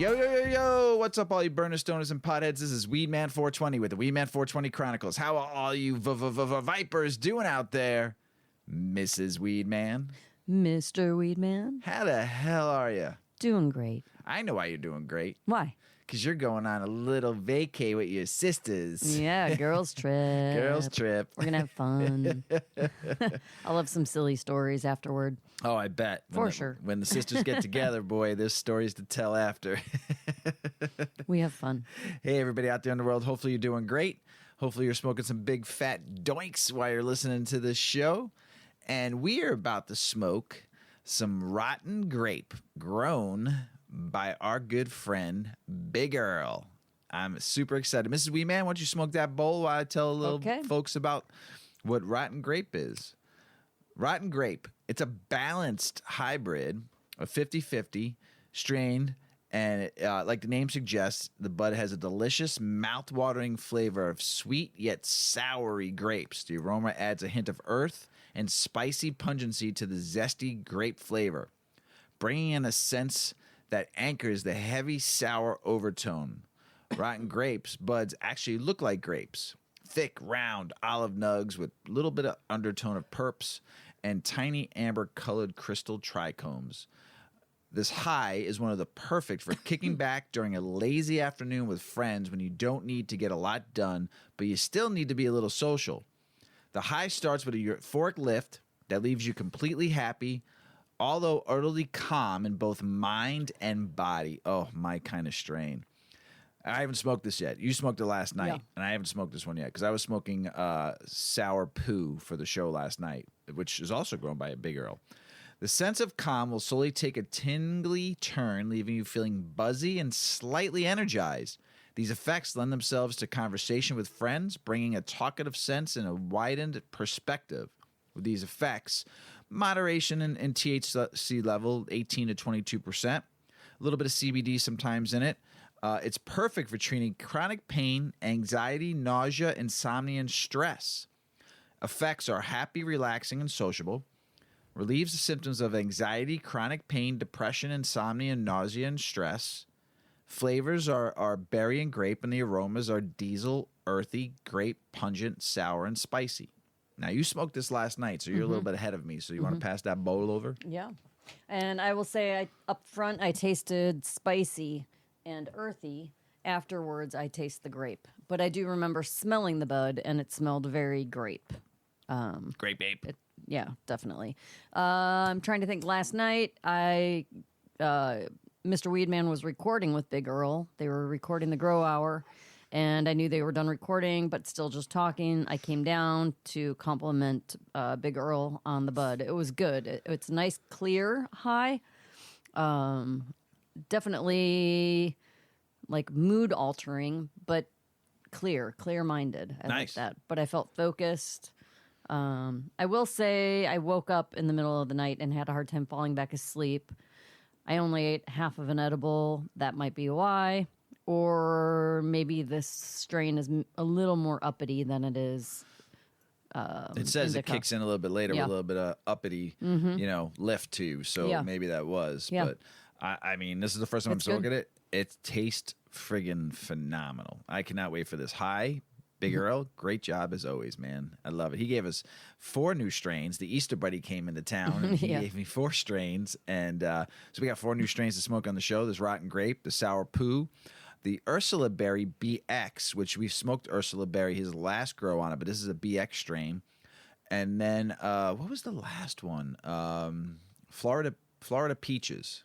Yo, yo, yo, yo. What's up, all you burners, stoners, and potheads? This is Weedman 420 with the Weedman 420 Chronicles. How are all you vipers doing out there? Mrs. Weedman. Mr. Weedman. How the hell are you? Doing great. I know why you're doing great. Why? Because you're going on a little vacay with your sisters. Yeah, girls trip. Girls trip. We're going to have fun. I'll have some silly stories afterward. Oh, I bet. Sure. When the sisters get together, boy, there's stories to tell after. We have fun. Hey, everybody out there in the world. Hopefully you're doing great. Hopefully you're smoking some big fat doinks while you're listening to this show. And we are about to smoke some rotten grape grown by our good friend, Big Earl. I'm super excited. Mrs. Weedman, why don't you smoke that bowl while I tell a little folks about what rotten grape is. Rotten grape, it's a balanced hybrid of 50-50 strained, and like the name suggests, the bud has a delicious, mouth-watering flavor of sweet yet soury grapes. The aroma adds a hint of earth and spicy pungency to the zesty grape flavor, bringing in a sense that anchors the heavy, sour overtone. Rotten grapes buds actually look like grapes. Thick, round olive nugs with a little bit of undertone of perps and tiny amber-colored crystal trichomes. This high is one of the perfect for kicking back during a lazy afternoon with friends when you don't need to get a lot done, but you still need to be a little social. The high starts with a euphoric lift that leaves you completely happy, although utterly calm in both mind and body. Oh, my kind of strain. I haven't smoked this yet. You smoked it last night, and I haven't smoked this one yet because I was smoking Sour Poo for the show last night, which is also grown by a Big Earl. The sense of calm will slowly take a tingly turn, leaving you feeling buzzy and slightly energized. These effects lend themselves to conversation with friends, bringing a talkative sense and a widened perspective. With these effects, moderation in THC level, 18 to 22%, a little bit of CBD sometimes in it. It's perfect for treating chronic pain, anxiety, nausea, insomnia, and stress. Effects are happy, relaxing, and sociable. Relieves the symptoms of anxiety, chronic pain, depression, insomnia, nausea, and stress. Flavors are berry and grape, and the aromas are diesel, earthy, grape, pungent, sour, and spicy. Now, you smoked this last night, so you're a little bit ahead of me. So you want to pass that bowl over? Yeah. And I will say, up front, I tasted spicy and earthy. Afterwards, I taste the grape. But I do remember smelling the bud, and it smelled very grape. Grape ape. Yeah, definitely. I'm trying to think. Last night, Mr. Weedman was recording with Big Earl. They were recording the Grow Hour, and I knew they were done recording, but still just talking. I came down to compliment Big Earl on the bud. It was good. It's a nice, clear high. Definitely like mood altering, but clear-minded. I like that. But I felt focused. I will say I woke up in the middle of the night and had a hard time falling back asleep. I only ate half of an edible. That might be why. Or maybe this strain is a little more uppity than it is. It says it kicks in a little bit later with a little bit of uppity, lift too. So maybe that was. Yeah. But I mean, this is the first time I'm smoking it. It tastes friggin' phenomenal. I cannot wait for this. High. Big Earl, great job as always, man. I love it. He gave us 4 new strains. The Easter Buddy came into town, and he gave me 4 strains. And so we got 4 new strains to smoke on the show. There's Rotten Grape, the Sour Poo, the Ursula Berry BX, which we've smoked Ursula Berry, his last grow on it, but this is a BX strain. And then, what was the last one? Florida Peaches.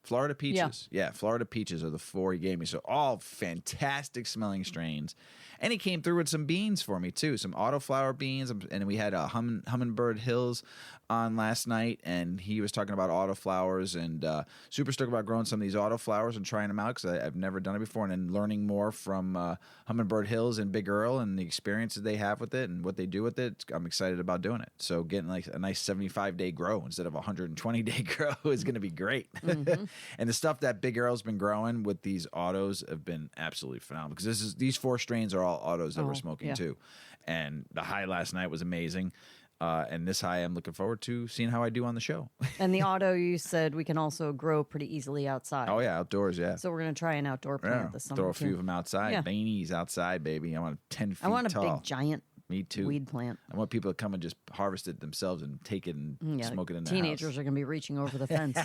Florida Peaches. Yeah, Florida Peaches are the 4 he gave me. So all fantastic smelling strains. And he came through with some beans for me, too. Some autoflower beans. And we had Hummingbird Hills on last night. And he was talking about autoflowers and super stoked about growing some of these autoflowers and trying them out because I've never done it before. And then learning more from Hummingbird Hills and Big Earl and the experiences they have with it and what they do with it. I'm excited about doing it. So getting like a nice 75-day grow instead of a 120-day grow is going to be great. Mm-hmm. And the stuff that Big Earl's been growing with these autos have been absolutely phenomenal because these 4 strains are all autos that we're smoking too. And the high last night was amazing. And this high, I'm looking forward to seeing how I do on the show. And the auto, you said we can also grow pretty easily outside. Oh, yeah, outdoors, yeah. So we're going to try an outdoor plant this summer. Throw a few of them outside. Yeah. Beanies outside, baby. I want 10 feet tall. I want a big, giant Me too. weed plant. I want people to come and just harvest it themselves and take it and smoke it in their Teenagers house. are going to be reaching over the fence.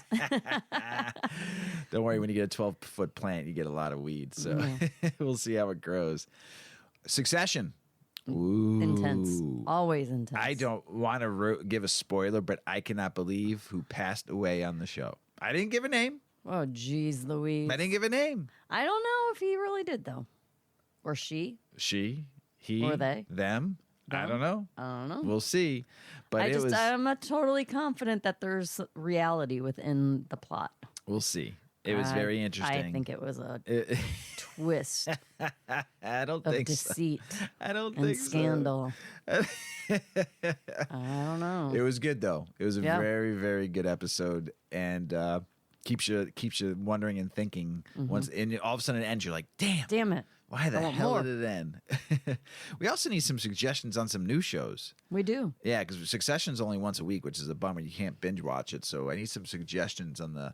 Don't worry, when you get a 12-foot plant, you get a lot of weed. So we'll see how it grows. Succession. Ooh. Intense. Always intense. I don't want to give a spoiler, but I cannot believe who passed away on the show. I didn't give a name. Oh, geez, Louise. I didn't give a name. I don't know if he really did, though. Or she. She, he, or they. Them. I don't know. I don't know. We'll see. But I'm not totally confident that there's reality within the plot. We'll see. It was very interesting. I think it was a twist. I don't of think deceit. So. I don't and think scandal. So. I don't know. It was good though. It was a very, very good episode, and keeps you wondering and thinking. Once and all of a sudden it ends, you're like, damn it. Why the hell did it end? We also need some suggestions on some new shows. We do. Yeah, because Succession's only once a week, which is a bummer. You can't binge watch it. So I need some suggestions on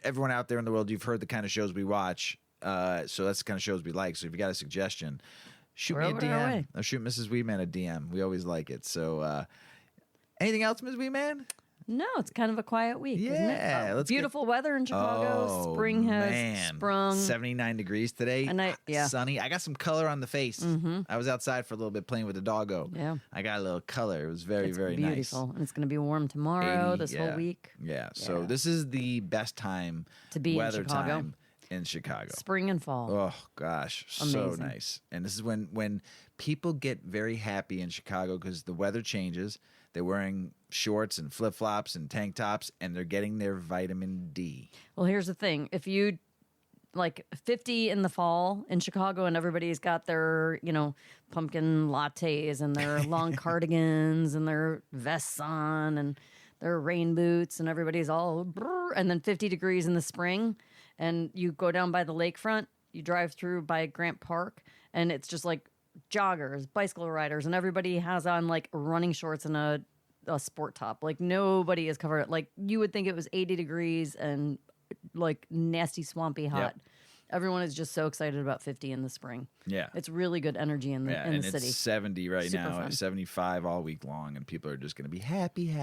everyone out there in the world, you've heard the kind of shows we watch. So that's the kind of shows we like. So if you got a suggestion, shoot me a DM. Or shoot Mrs. Weedman a DM. We always like it. So anything else, Ms. Weedman? No, it's kind of a quiet week, isn't it? Let's beautiful weather in Chicago. Spring has sprung. 79 degrees today. And sunny. I got some color on the face. I was outside for a little bit playing with the doggo. Yeah. I got a little color. It was very, very beautiful. nice. And it's going to be warm tomorrow, this whole week. Yeah. So this is the best time to be weather in Chicago. time in Chicago. Spring and fall. Oh gosh, amazing. So nice. And this is when people get very happy in Chicago because the weather changes. They're wearing shorts and flip-flops and tank tops, and they're getting their vitamin D. Well, here's the thing. If you, 50 in the fall in Chicago and everybody's got their, pumpkin lattes and their long cardigans and their vests on and their rain boots and everybody's all, and then 50 degrees in the spring, and you go down by the lakefront, you drive through by Grant Park, and it's just like joggers, bicycle riders, and everybody has on running shorts and a sport top. Nobody is covered. You would think it was 80 degrees and nasty swampy hot. Yep. Everyone is just so excited about 50 in the spring. Yeah. It's really good energy in the city. It's 70 right Super now, fun. 75 all week long, and people are just going to be happy.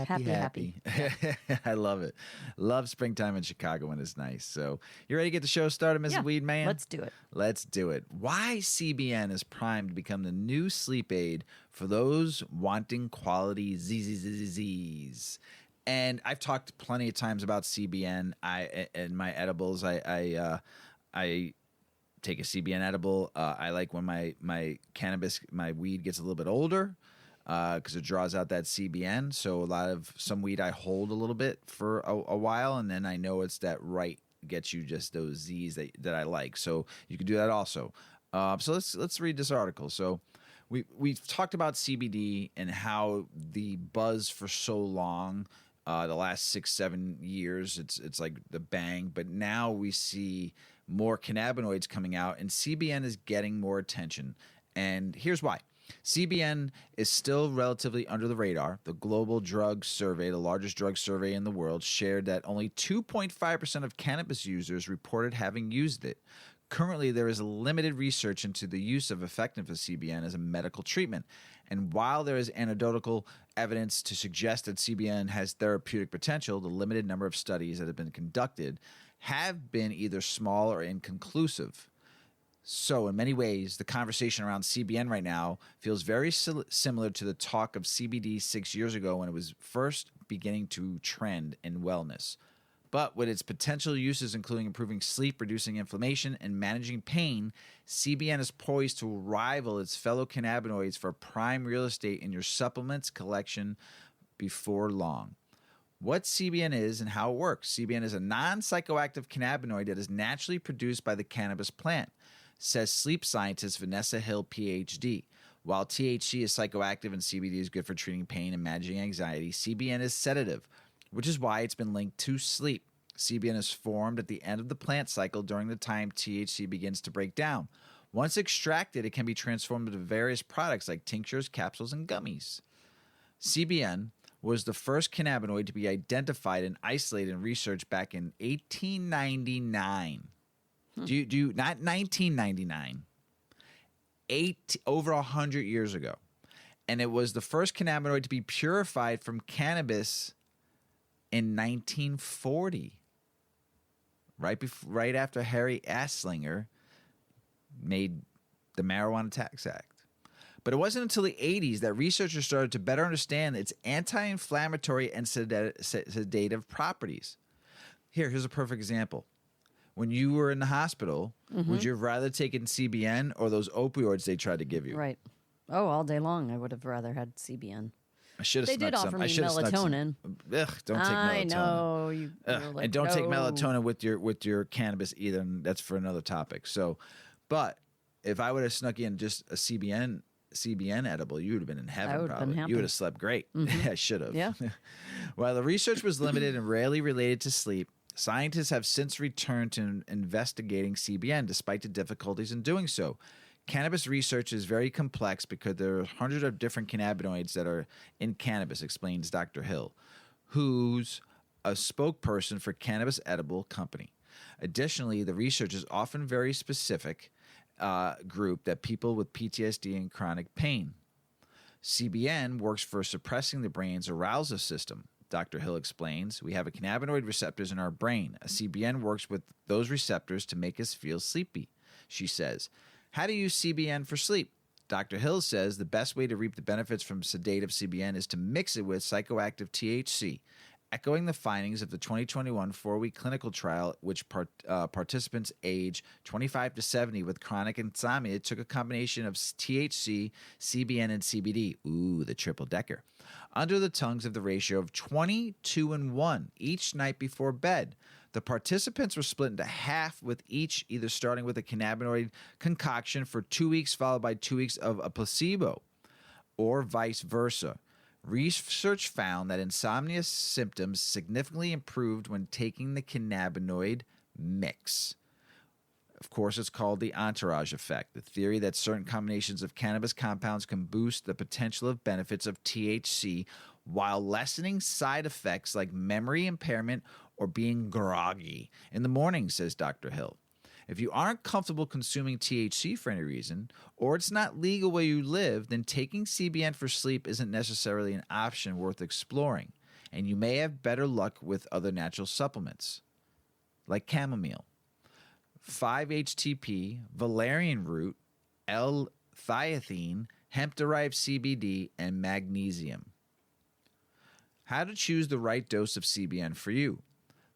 I love it. Love springtime in Chicago when it's nice. So you ready to get the show started, Mrs. Weedman? Let's do it. Let's do it. Why CBN is primed to become the new sleep aid for those wanting quality Z's. And I've talked plenty of times about CBN. In my edibles, I take a CBN edible. I like when my cannabis, my weed gets a little bit older because it draws out that CBN. So some weed I hold a little bit for a while, and then I know it's that right gets you just those Z's that I like. So you can do that also. So let's read this article. So we've talked about CBD and how the buzz for so long. The last 6-7 years, it's like the bang, but now we see more cannabinoids coming out, and CBN is getting more attention. And here's why. CBN is still relatively under the radar. The Global Drug Survey, the largest drug survey in the world, shared that only 2.5% of cannabis users reported having used it. Currently, there is limited research into the use of effectiveness of CBN as a medical treatment. And while there is anecdotal evidence to suggest that CBN has therapeutic potential, the limited number of studies that have been conducted have been either small or inconclusive. So in many ways, the conversation around CBN right now feels very similar to the talk of CBD 6 years ago when it was first beginning to trend in wellness. But with its potential uses, including improving sleep, reducing inflammation, and managing pain, CBN is poised to rival its fellow cannabinoids for prime real estate in your supplements collection before long. What CBN is and how it works. CBN is a non-psychoactive cannabinoid that is naturally produced by the cannabis plant, says sleep scientist Vanessa Hill, PhD. While THC is psychoactive and CBD is good for treating pain and managing anxiety, CBN is sedative, which is why it's been linked to sleep. CBN is formed at the end of the plant cycle during the time THC begins to break down. Once extracted, it can be transformed into various products like tinctures, capsules, and gummies. CBN was the first cannabinoid to be identified and isolated and researched back in 1899. Do you not 1999? Over 100 years ago. And it was the first cannabinoid to be purified from cannabis in 1940. Right after Harry Anslinger made the Marijuana Tax Act. But it wasn't until the 80s that researchers started to better understand its anti-inflammatory and sedative properties. Here's a perfect example. When you were in the hospital, would you have rather taken CBN or those opioids they tried to give you? Right. Oh, all day long, I would have rather had CBN. I should have They did offer me melatonin. Ugh, don't take melatonin. I know. Like, and don't take melatonin with your cannabis either. And that's for another topic. So, but if I would have snuck in just a CBN edible, you would have been in heaven. I would have been happy. You would have slept great. I should have. Yeah. While the research was limited and rarely related to sleep, scientists have since returned to investigating CBN despite the difficulties in doing so. Cannabis research is very complex because there are hundreds of different cannabinoids that are in cannabis, explains Dr. Hill, who's a spokesperson for Cannabis Edible Company. Additionally, the research is often very specific group that people with PTSD and chronic pain. CBN works for suppressing the brain's arousal system. Dr. Hill explains, we have a cannabinoid receptors in our brain. A CBN works with those receptors to make us feel sleepy, she says. How to use CBN for sleep? Dr. Hill says the best way to reap the benefits from sedative CBN is to mix it with psychoactive THC, echoing the findings of the 2021 4-week clinical trial, which participants age 25 to 70 with chronic insomnia took a combination of THC, CBN, and CBD. Ooh, the triple decker. Under the tongues of the ratio of 22-1 each night before bed. The participants were split into half, with each either starting with a cannabinoid concoction for 2 weeks followed by 2 weeks of a placebo, or vice versa. Research found that insomnia symptoms significantly improved when taking the cannabinoid mix. Of course, it's called the entourage effect, the theory that certain combinations of cannabis compounds can boost the potential of benefits of THC while lessening side effects like memory impairment or being groggy in the morning, says Dr. Hill. If you aren't comfortable consuming THC for any reason, or it's not legal where you live, then taking CBN for sleep isn't necessarily an option worth exploring, and you may have better luck with other natural supplements, like chamomile, 5-HTP, valerian root, L-theanine, hemp-derived CBD, and magnesium. How to choose the right dose of CBN for you.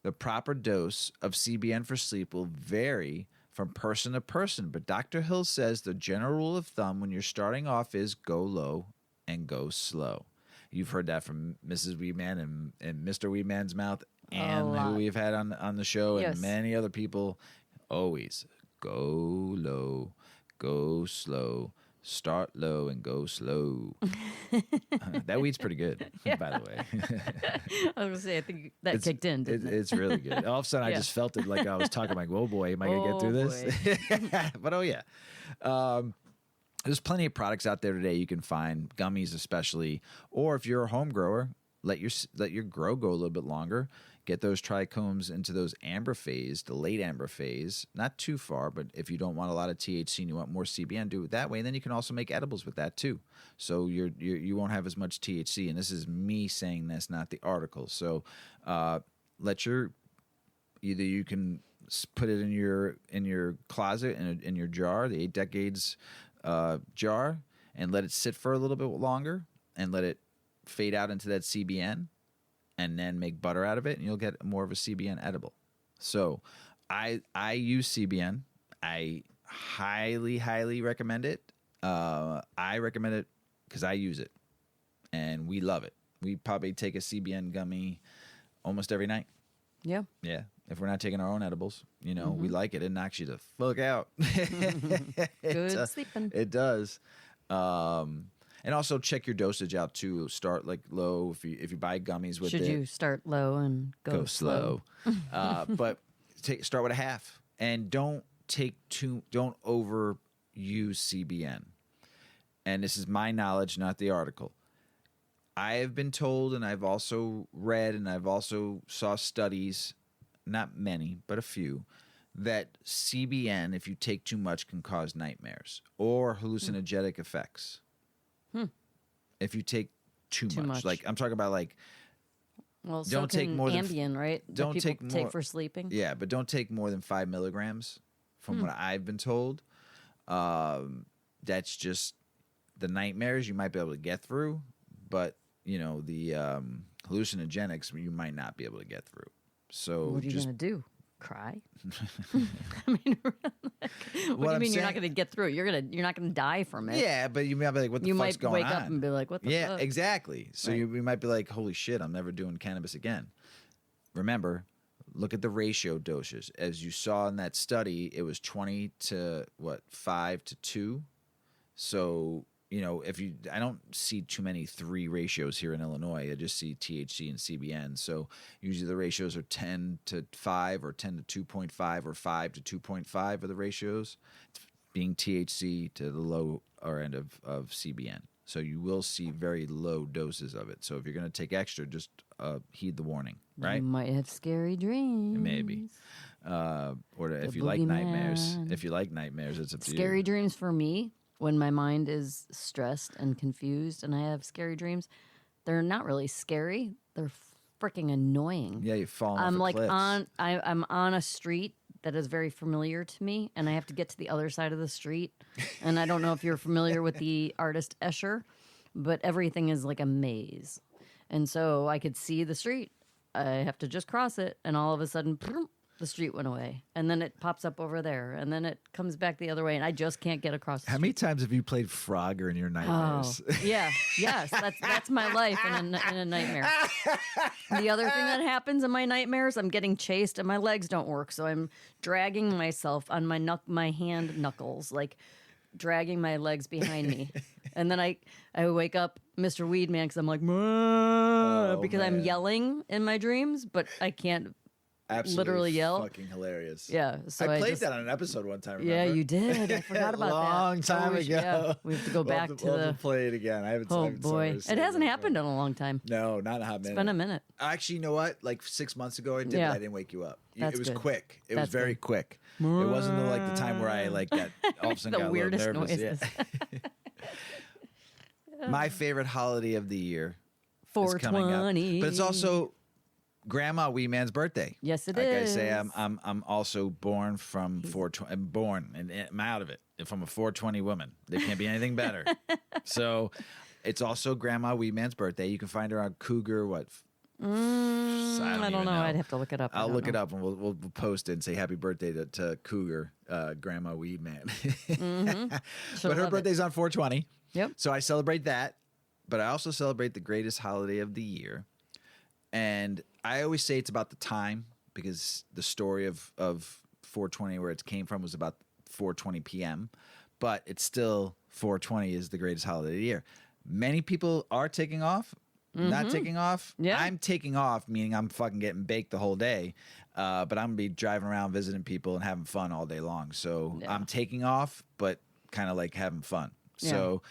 The proper dose of CBN for sleep will vary from person to person, but Dr. Hill says the general rule of thumb when you're starting off is go low and go slow. You've heard that from Mrs. Weedman and Mr. Weedman's mouth, and who we've had on the show, and many other people. Always go low, go slow. Start low and go slow. That weed's pretty good, by the way. I was going to say, I think that kicked in, didn't it? It's really good. All of a sudden, I just felt it like I was talking like, oh boy, am I going to get through this? But oh yeah. There's plenty of products out there today you can find, gummies especially, or if you're a home grower, let your grow go a little bit longer. Get those trichomes into those amber phase, the late amber phase, not too far, but if you don't want a lot of THC and you want more CBN, do it that way. And then you can also make edibles with that too. So you won't have as much THC. And this is me saying this, not the article. So either you can put it in your closet in your jar, the 8 Decades jar, and let it sit for a little bit longer and let it fade out into that CBN. And then make butter out of it, and you'll get more of a CBN edible. So I use CBN. I highly, highly recommend it. I recommend it because I use it, and we love it. We probably take a CBN gummy almost every night. Yeah. Yeah. If we're not taking our own edibles, we like it. It knocks you the fuck out. Good sleeping. It does. And also check your dosage out too. Start like low if you buy gummies with it. Should you start low and go slow? But start with a half, and don't overuse CBN. And this is my knowledge, not the article. I have been told, and I've also read, and I've also saw studies, not many, but a few, that CBN, if you take too much, can cause nightmares or hallucinogenic effects. If you take too much. Like, I'm talking about, like, well, don't take more Ambien, than, right? Don't that take people more, take for sleeping. Yeah, but don't take more than 5 milligrams, from what I've been told. That's just the nightmares you might be able to get through, but you know the hallucinogenics you might not be able to get through. So what are you gonna do? Cry? I mean, what do you mean you're not going to get through it? You're not going to die from it. Yeah, but you might be like, what the fuck's going on? You might wake up and be like, what the fuck? Yeah, exactly. So Right. you might be like, holy shit, I'm never doing cannabis again. Remember, look at the ratio doses. As you saw in that study, it was 20 to 5 to 2. So, you know, I don't see too many 3 ratios here in Illinois. I just see THC and CBN. So usually the ratios are 10 to 5 or 10 to 2.5 or 5 to 2.5 are the ratios, being THC to the low or end of CBN. So you will see very low doses of it. So if you're going to take extra, just heed the warning, right? You might have scary dreams. Maybe. Or if you like nightmares. If you like nightmares, it's up to you. Scary dreams for me, when my mind is stressed and confused and I have scary dreams, they're not really scary. They're freaking annoying. Yeah, you fall off I'm a like cliff. I'm on a street that is very familiar to me, and I have to get to the other side of the street. And I don't know if you're familiar with the artist Escher, but everything is like a maze. And so I could see the street. I have to just cross it, and all of a sudden, the street went away. And then it pops up over there, and then it comes back the other way, and I just can't get across the How street. many times have you played Frogger in your nightmares? Oh, yeah, yes, that's my life in a nightmare. The other thing that happens in my nightmares, I'm getting chased and my legs don't work, so I'm dragging myself on my hand knuckles, like dragging my legs behind me, and then I wake up Mr. Weedman because I'm like, because I'm yelling in my dreams, but I can't. Absolutely literally yell. Fucking hilarious. Yeah, so I played that on an episode one time. Remember? Yeah, you did. I forgot about that. Long time ago. Yeah, we have to go back to we'll the. play it again. I haven't. Oh boy, it hasn't happened in a long time. No, not a hot minute. It's been a minute. Actually, you know what? Like 6 months ago, I did. Yeah. But I didn't wake you up. That's it was good. quick. It That's was very good. quick. It wasn't like the time where I like got all of a sudden The got a weirdest little nervous. noises. Yeah. My favorite holiday of the year is coming up, 420. but it's also Grandma Weedman's birthday. Yes, it like is. I say, I'm also born from 420. I'm born and I'm out of it. If I'm a 420 woman, there can't be anything better. So it's also Grandma Weedman's birthday. You can find her on Cougar. What? I don't know. I'd have to look it up. I'll look it up and we'll post it and say happy birthday to Cougar, Grandma Weedman. But her birthday's on 420. Yep. So I celebrate that, but I also celebrate the greatest holiday of the year. And I always say it's about the time because the story of 420, where it came from, was about 4:20 p.m. But it's still 420 is the greatest holiday of the year. Many people are taking off, not taking off. Yeah. I'm taking off, meaning I'm fucking getting baked the whole day. But I'm gonna be driving around visiting people and having fun all day long. So Yeah. I'm taking off, but kind of like having fun. Yeah. So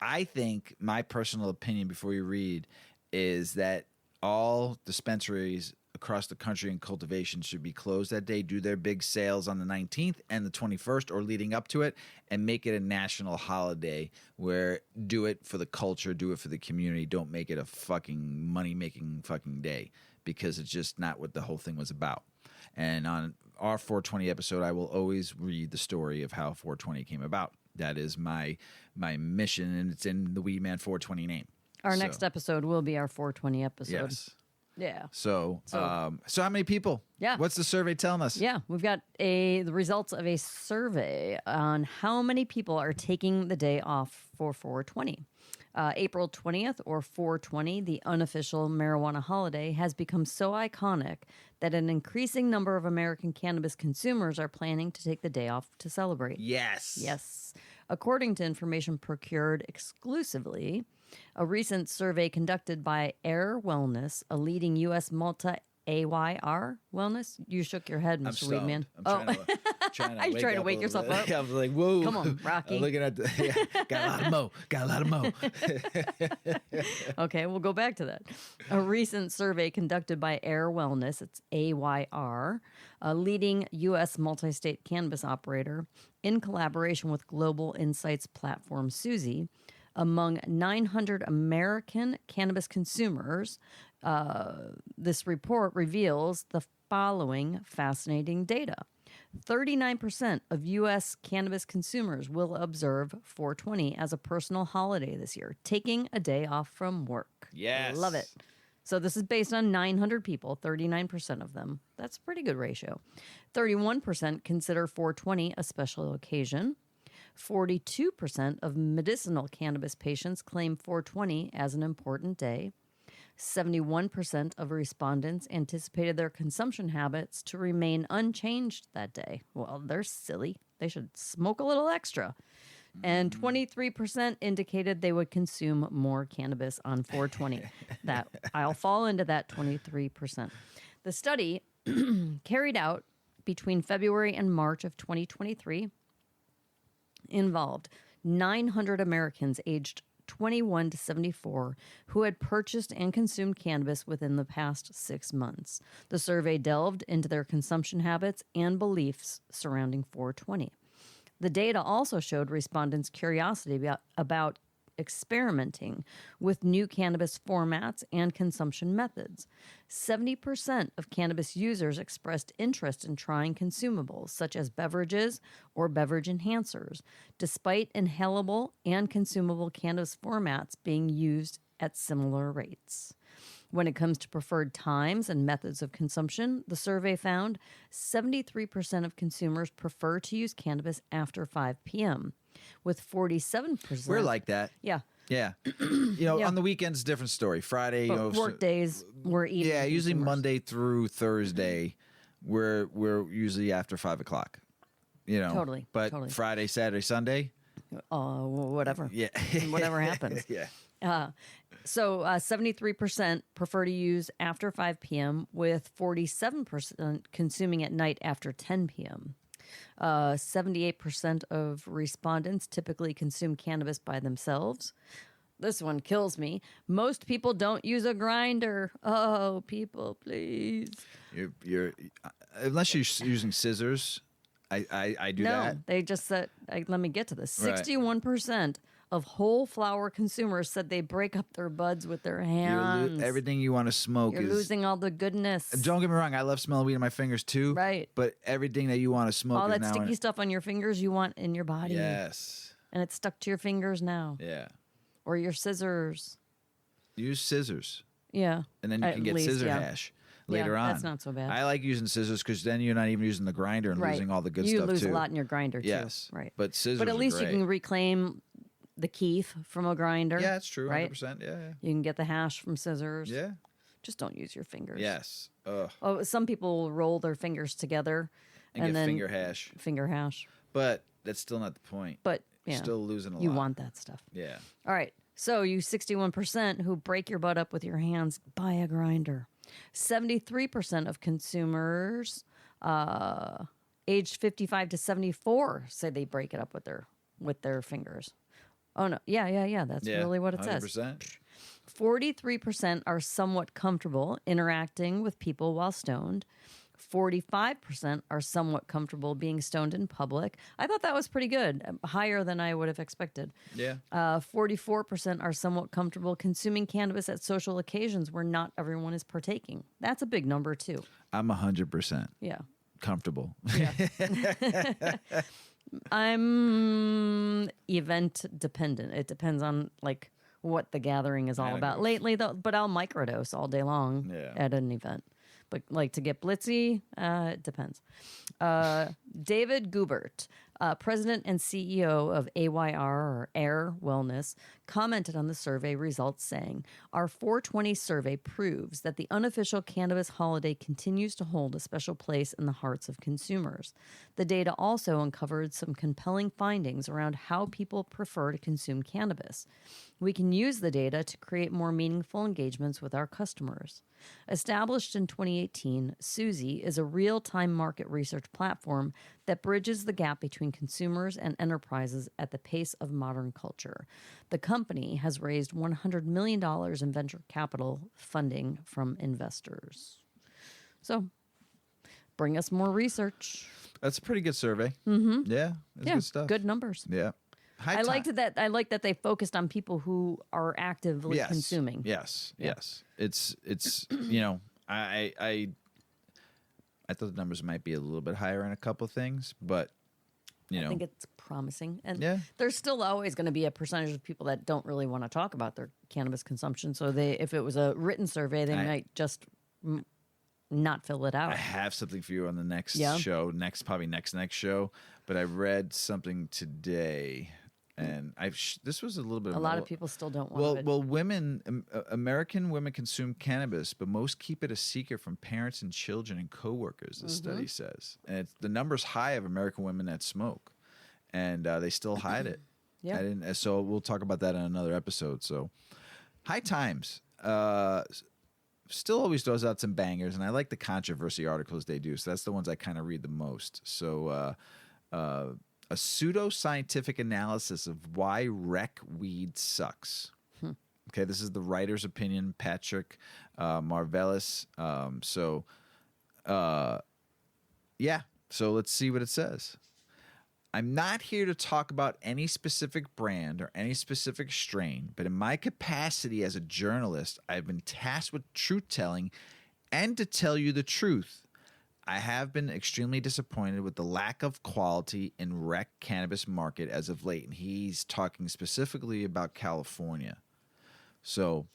I think my personal opinion before you read is that all dispensaries across the country and cultivation should be closed that day, do their big sales on the 19th and the 21st or leading up to it, and make it a national holiday where do it for the culture, do it for the community. Don't make it a fucking money-making fucking day because it's just not what the whole thing was about. And on our 420 episode, I will always read the story of how 420 came about. That is my mission, and it's in the Weedman 420 name. Our next episode will be our 420 episode. Yes. Yeah. So how many people? Yeah. What's the survey telling us? Yeah, we've got the results of a survey on how many people are taking the day off for 420. April 20th, or 420, the unofficial marijuana holiday, has become so iconic that an increasing number of American cannabis consumers are planning to take the day off to celebrate. Yes. Yes. According to information procured exclusively, a recent survey conducted by Air Wellness, a leading U.S. AYR Wellness. You shook your head, Mr. Weedman. I'm trying to trying to wake yourself up. Yeah, I was like, whoa. Come on, Rocky. I'm looking at got a lot of mo. Okay, we'll go back to that. A recent survey conducted by Air Wellness, it's AYR, a leading U.S. multi-state cannabis operator, in collaboration with global insights platform Suzy, among 900 American cannabis consumers. This report reveals the following fascinating data. 39% of U.S. cannabis consumers will observe 420 as a personal holiday this year, taking a day off from work. Yes. Love it. So this is based on 900 people, 39% of them. That's a pretty good ratio. 31% consider 420 a special occasion. 42% of medicinal cannabis patients claim 420 as an important day. 71% of respondents anticipated their consumption habits to remain unchanged that day. Well, they're silly. They should smoke a little extra. And 23% indicated they would consume more cannabis on 420. That I'll fall into that 23%. The study carried out between February and March of 2023 involved 900 Americans aged 21 to 74 who had purchased and consumed cannabis within the past 6 months. The survey delved into their consumption habits and beliefs surrounding 420. The data also showed respondents' curiosity about experimenting with new cannabis formats and consumption methods. 70% of cannabis users expressed interest in trying consumables, such as beverages or beverage enhancers, despite inhalable and consumable cannabis formats being used at similar rates. When it comes to preferred times and methods of consumption, the survey found 73% of consumers prefer to use cannabis after 5 p.m., with 47%. We're like that. Yeah. Yeah. On the weekends, different story. Friday, work days, we're eating. Yeah, usually Monday through Thursday, we're usually after 5 o'clock. Totally. But totally. Friday, Saturday, Sunday, whatever. Yeah. Whatever happens. Yeah. So 73% prefer to use after 5 p.m., with 47% consuming at night after 10 p.m. 78% of respondents typically consume cannabis by themselves. This one kills me. Most people don't use a grinder. Oh, people, please. You're unless you're using scissors. I do that. No, they just said. Let me get to this. Right. 61% of whole flower consumers said they break up their buds with their hands. Everything you want to smoke You're is losing all the goodness. Don't get me wrong. I love smelling weed on my fingers too. Right. But everything that you want to smoke all is that now sticky stuff on your fingers you want in your body. Yes. And it's stuck to your fingers now. Yeah. Or your scissors. Use scissors. Yeah. And then you can get scissor hash later on. That's not so bad. I like using scissors because then you're not even using the grinder and losing all the good stuff too. You lose a lot in your grinder too. Yes. Right. But scissors But at least are you great. can reclaim the keef from a grinder. Yeah, it's true. 100%. Right? Yeah. You can get the hash from scissors. Yeah. Just don't use your fingers. Yes. Ugh. Oh, some people will roll their fingers together And get then finger hash. Finger hash. But that's still not the point. But You're yeah, still losing a lot. you want that stuff. Yeah. All right. So you 61% who break your butt up with your hands, buy a grinder. 73% of consumers aged 55 to 74 say they break it up with their fingers. Oh no. Yeah. That's really what it 100%. says. 43% are somewhat comfortable interacting with people while stoned. 45% are somewhat comfortable being stoned in public. I thought that was pretty good, higher than I would have expected. Yeah. 44% are somewhat comfortable consuming cannabis at social occasions where not everyone is partaking. That's a big number too. I'm 100% Yeah. comfortable. Yeah. I'm event dependent. It depends on like what the gathering is all about. Lately though, but I'll microdose all day long at an event. But like to get blitzy, it depends. David Gubert, President and CEO of AYR, or Air Wellness, commented on the survey results saying, "Our 420 survey proves that the unofficial cannabis holiday continues to hold a special place in the hearts of consumers. The data also uncovered some compelling findings around how people prefer to consume cannabis. We can use the data to create more meaningful engagements with our customers." Established in 2018, Suzy is a real-time market research platform that bridges the gap between consumers and enterprises at the pace of modern culture. The company has raised $100 million in venture capital funding from investors. So, bring us more research. That's a pretty good survey. Mm-hmm. Yeah, that's good stuff. Good numbers. Yeah. I like that they focused on people who are actively consuming. Yes. It's I thought the numbers might be a little bit higher in a couple of things, but I think it's promising. And there's still always going to be a percentage of people that don't really want to talk about their cannabis consumption. So if it was a written survey, they might just not fill it out. I have something for you on the next show, next show. But I read something today. And this was a little bit. A lot of people still don't want it. Well, American women consume cannabis, but most keep it a secret from parents and children and coworkers. The study says, and the number's high of American women that smoke, and they still hide it. Yeah. So we'll talk about that in another episode. So, High Times still always throws out some bangers, and I like the controversy articles they do. So that's the ones I kind of read the most. So. A pseudo-scientific analysis of why rec weed sucks. Okay, this is the writer's opinion, Patrick Marvellis. So let's see what it says. "I'm not here to talk about any specific brand or any specific strain, but in my capacity as a journalist, I've been tasked with truth-telling and to tell you the truth. I have been extremely disappointed with the lack of quality in rec cannabis market as of late." And he's talking specifically about California. So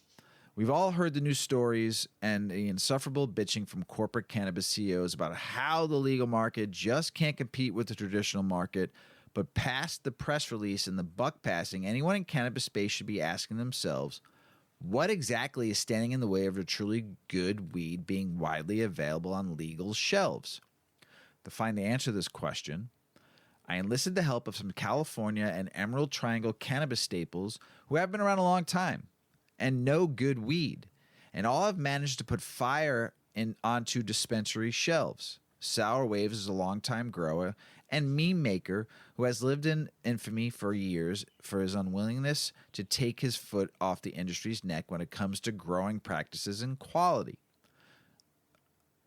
we've all heard the news stories and the insufferable bitching from corporate cannabis CEOs about how the legal market just can't compete with the traditional market. But past the press release and the buck passing, anyone in cannabis space should be asking themselves, what exactly is standing in the way of a truly good weed being widely available on legal shelves? To find the answer to this question, I enlisted the help of some California and Emerald Triangle cannabis staples who have been around a long time and know good weed, and all have managed to put fire onto dispensary shelves. Sour Waves is a longtime grower and meme maker who has lived in infamy for years for his unwillingness to take his foot off the industry's neck when it comes to growing practices and quality.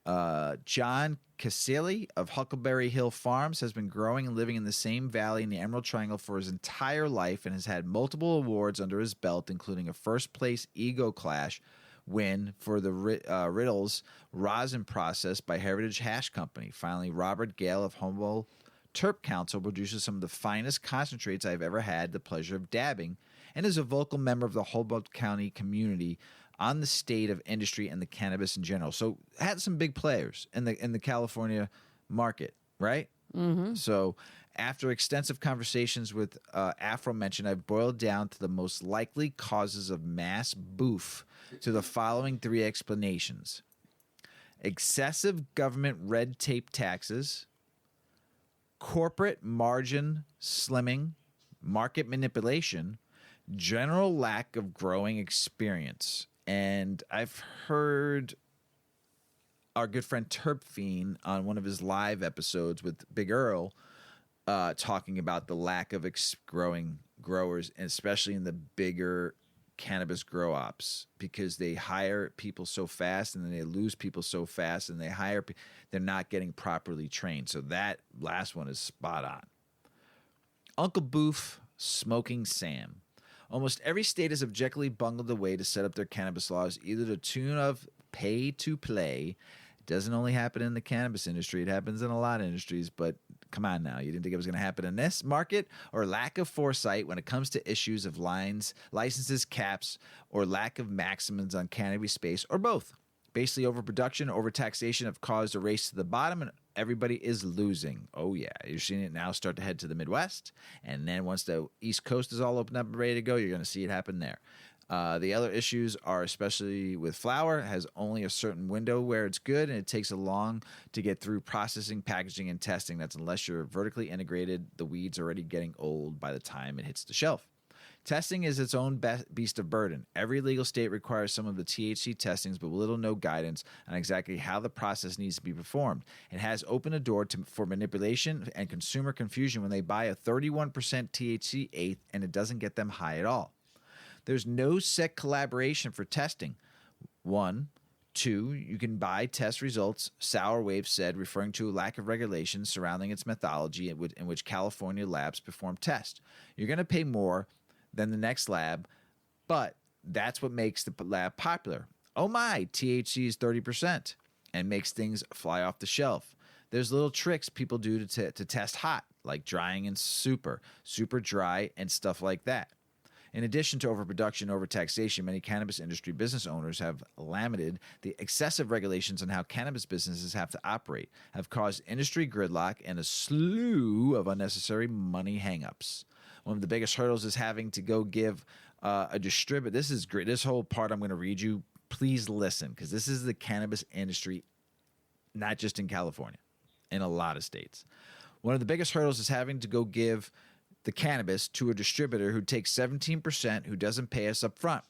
John Casilli of Huckleberry Hill Farms has been growing and living in the same valley in the Emerald Triangle for his entire life and has had multiple awards under his belt, including a first-place Ego Clash win for the Riddles rosin process by Heritage Hash Company. Finally, Robert Gale of Humboldt Terp Council produces some of the finest concentrates I've ever had the pleasure of dabbing, and is a vocal member of the Humboldt County community on the state of industry and the cannabis in general. So had some big players in the California market, right? Mm-hmm. So after extensive conversations with aforementioned, I've boiled down to the most likely causes of mass boof to the following three explanations: excessive government red tape taxes, corporate margin slimming, market manipulation, general lack of growing experience. And I've heard our good friend Terp Fiend on one of his live episodes with Big Earl talking about the lack of growing growers, and especially in the bigger cannabis grow ops, because they hire people so fast and then they lose people so fast, and they're not getting properly trained. So that last one is spot on. Uncle Boof, Smoking Sam. Almost every state has objectively bungled the way to set up their cannabis laws, either to the tune of pay to play. It doesn't only happen in the cannabis industry. It happens in a lot of industries, but come on now. You didn't think it was going to happen in this market? Or lack of foresight when it comes to issues of licenses, caps, or lack of maximums on cannabis space, or both. Basically, overproduction and overtaxation have caused a race to the bottom, and everybody is losing. Oh, yeah. You're seeing it now start to head to the Midwest. And then once the East Coast is all opened up and ready to go, you're going to see it happen there. The other issues are, especially with flour, has only a certain window where it's good, and it takes a long to get through processing, packaging, and testing. That's unless you're vertically integrated, the weed's already getting old by the time it hits the shelf. Testing is its own beast of burden. Every legal state requires some of the THC testings, but little no guidance on exactly how the process needs to be performed. It has opened a door for manipulation and consumer confusion when they buy a 31% THC eighth and it doesn't get them high at all. There's no set collaboration for testing. 1. 2, you can buy test results, Sour Wave said, referring to a lack of regulation surrounding its methodology in which California labs perform tests. You're going to pay more than the next lab, but that's what makes the lab popular. Oh my, THC is 30% and makes things fly off the shelf. There's little tricks people do to test hot, like drying and super dry and stuff like that. In addition to overproduction and overtaxation, many cannabis industry business owners have lamented the excessive regulations on how cannabis businesses have to operate, have caused industry gridlock and a slew of unnecessary money hangups. One of the biggest hurdles is having to go give a distributor. This is great. This whole part I'm going to read you. Please listen, because this is the cannabis industry, not just in California, in a lot of states. One of the biggest hurdles is having to go give the cannabis to a distributor who takes 17%, who doesn't pay us up front.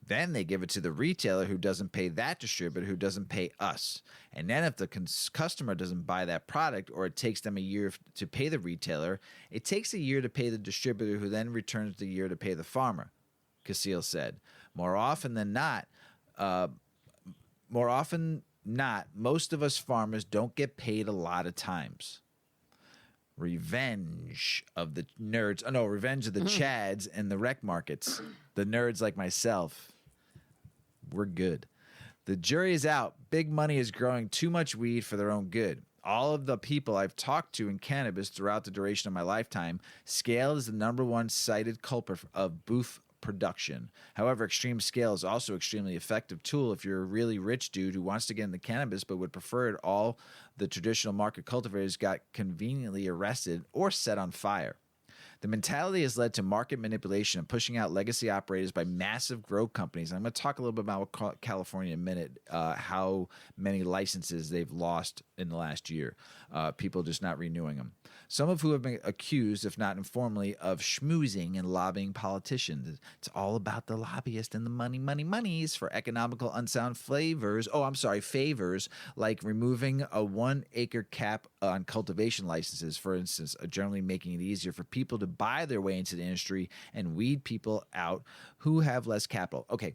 Then they give it to the retailer who doesn't pay that distributor, who doesn't pay us. And then if the customer doesn't buy that product, or it takes them a year to pay the retailer, it takes a year to pay the distributor, who then returns the year to pay the farmer, Casil said. More often than not, most of us farmers don't get paid a lot of times. Revenge of the nerds. Oh, no, revenge of the chads and the rec markets. The nerds like myself. We're good. The jury is out. Big money is growing too much weed for their own good. All of the people I've talked to in cannabis throughout the duration of my lifetime, scale is the number one cited culprit of booth production. However, extreme scale is also an extremely effective tool if you're a really rich dude who wants to get into cannabis but would prefer it all the traditional market cultivators got conveniently arrested or set on fire. The mentality has led to market manipulation and pushing out legacy operators by massive grow companies. And I'm going to talk a little bit about California in a minute, how many licenses they've lost in the last year, people just not renewing them. Some of who have been accused, if not informally, of schmoozing and lobbying politicians. It's all about the lobbyists and the monies for economical unsound favors, like removing a 1 acre cap on cultivation licenses, for instance, generally making it easier for people to buy their way into the industry and weed people out who have less capital. Okay.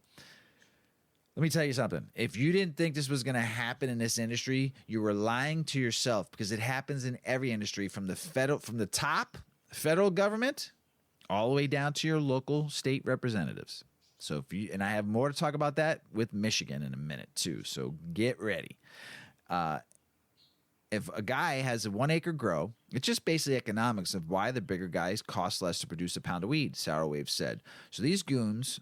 Let me tell you something. If you didn't think this was going to happen in this industry, you were lying to yourself, because it happens in every industry, from the top federal government all the way down to your local state representatives. So and I have more to talk about that with Michigan in a minute too. So get ready. If a guy has a 1 acre grow, it's just basically economics of why the bigger guys cost less to produce a pound of weed, Sour Wave said. So these goons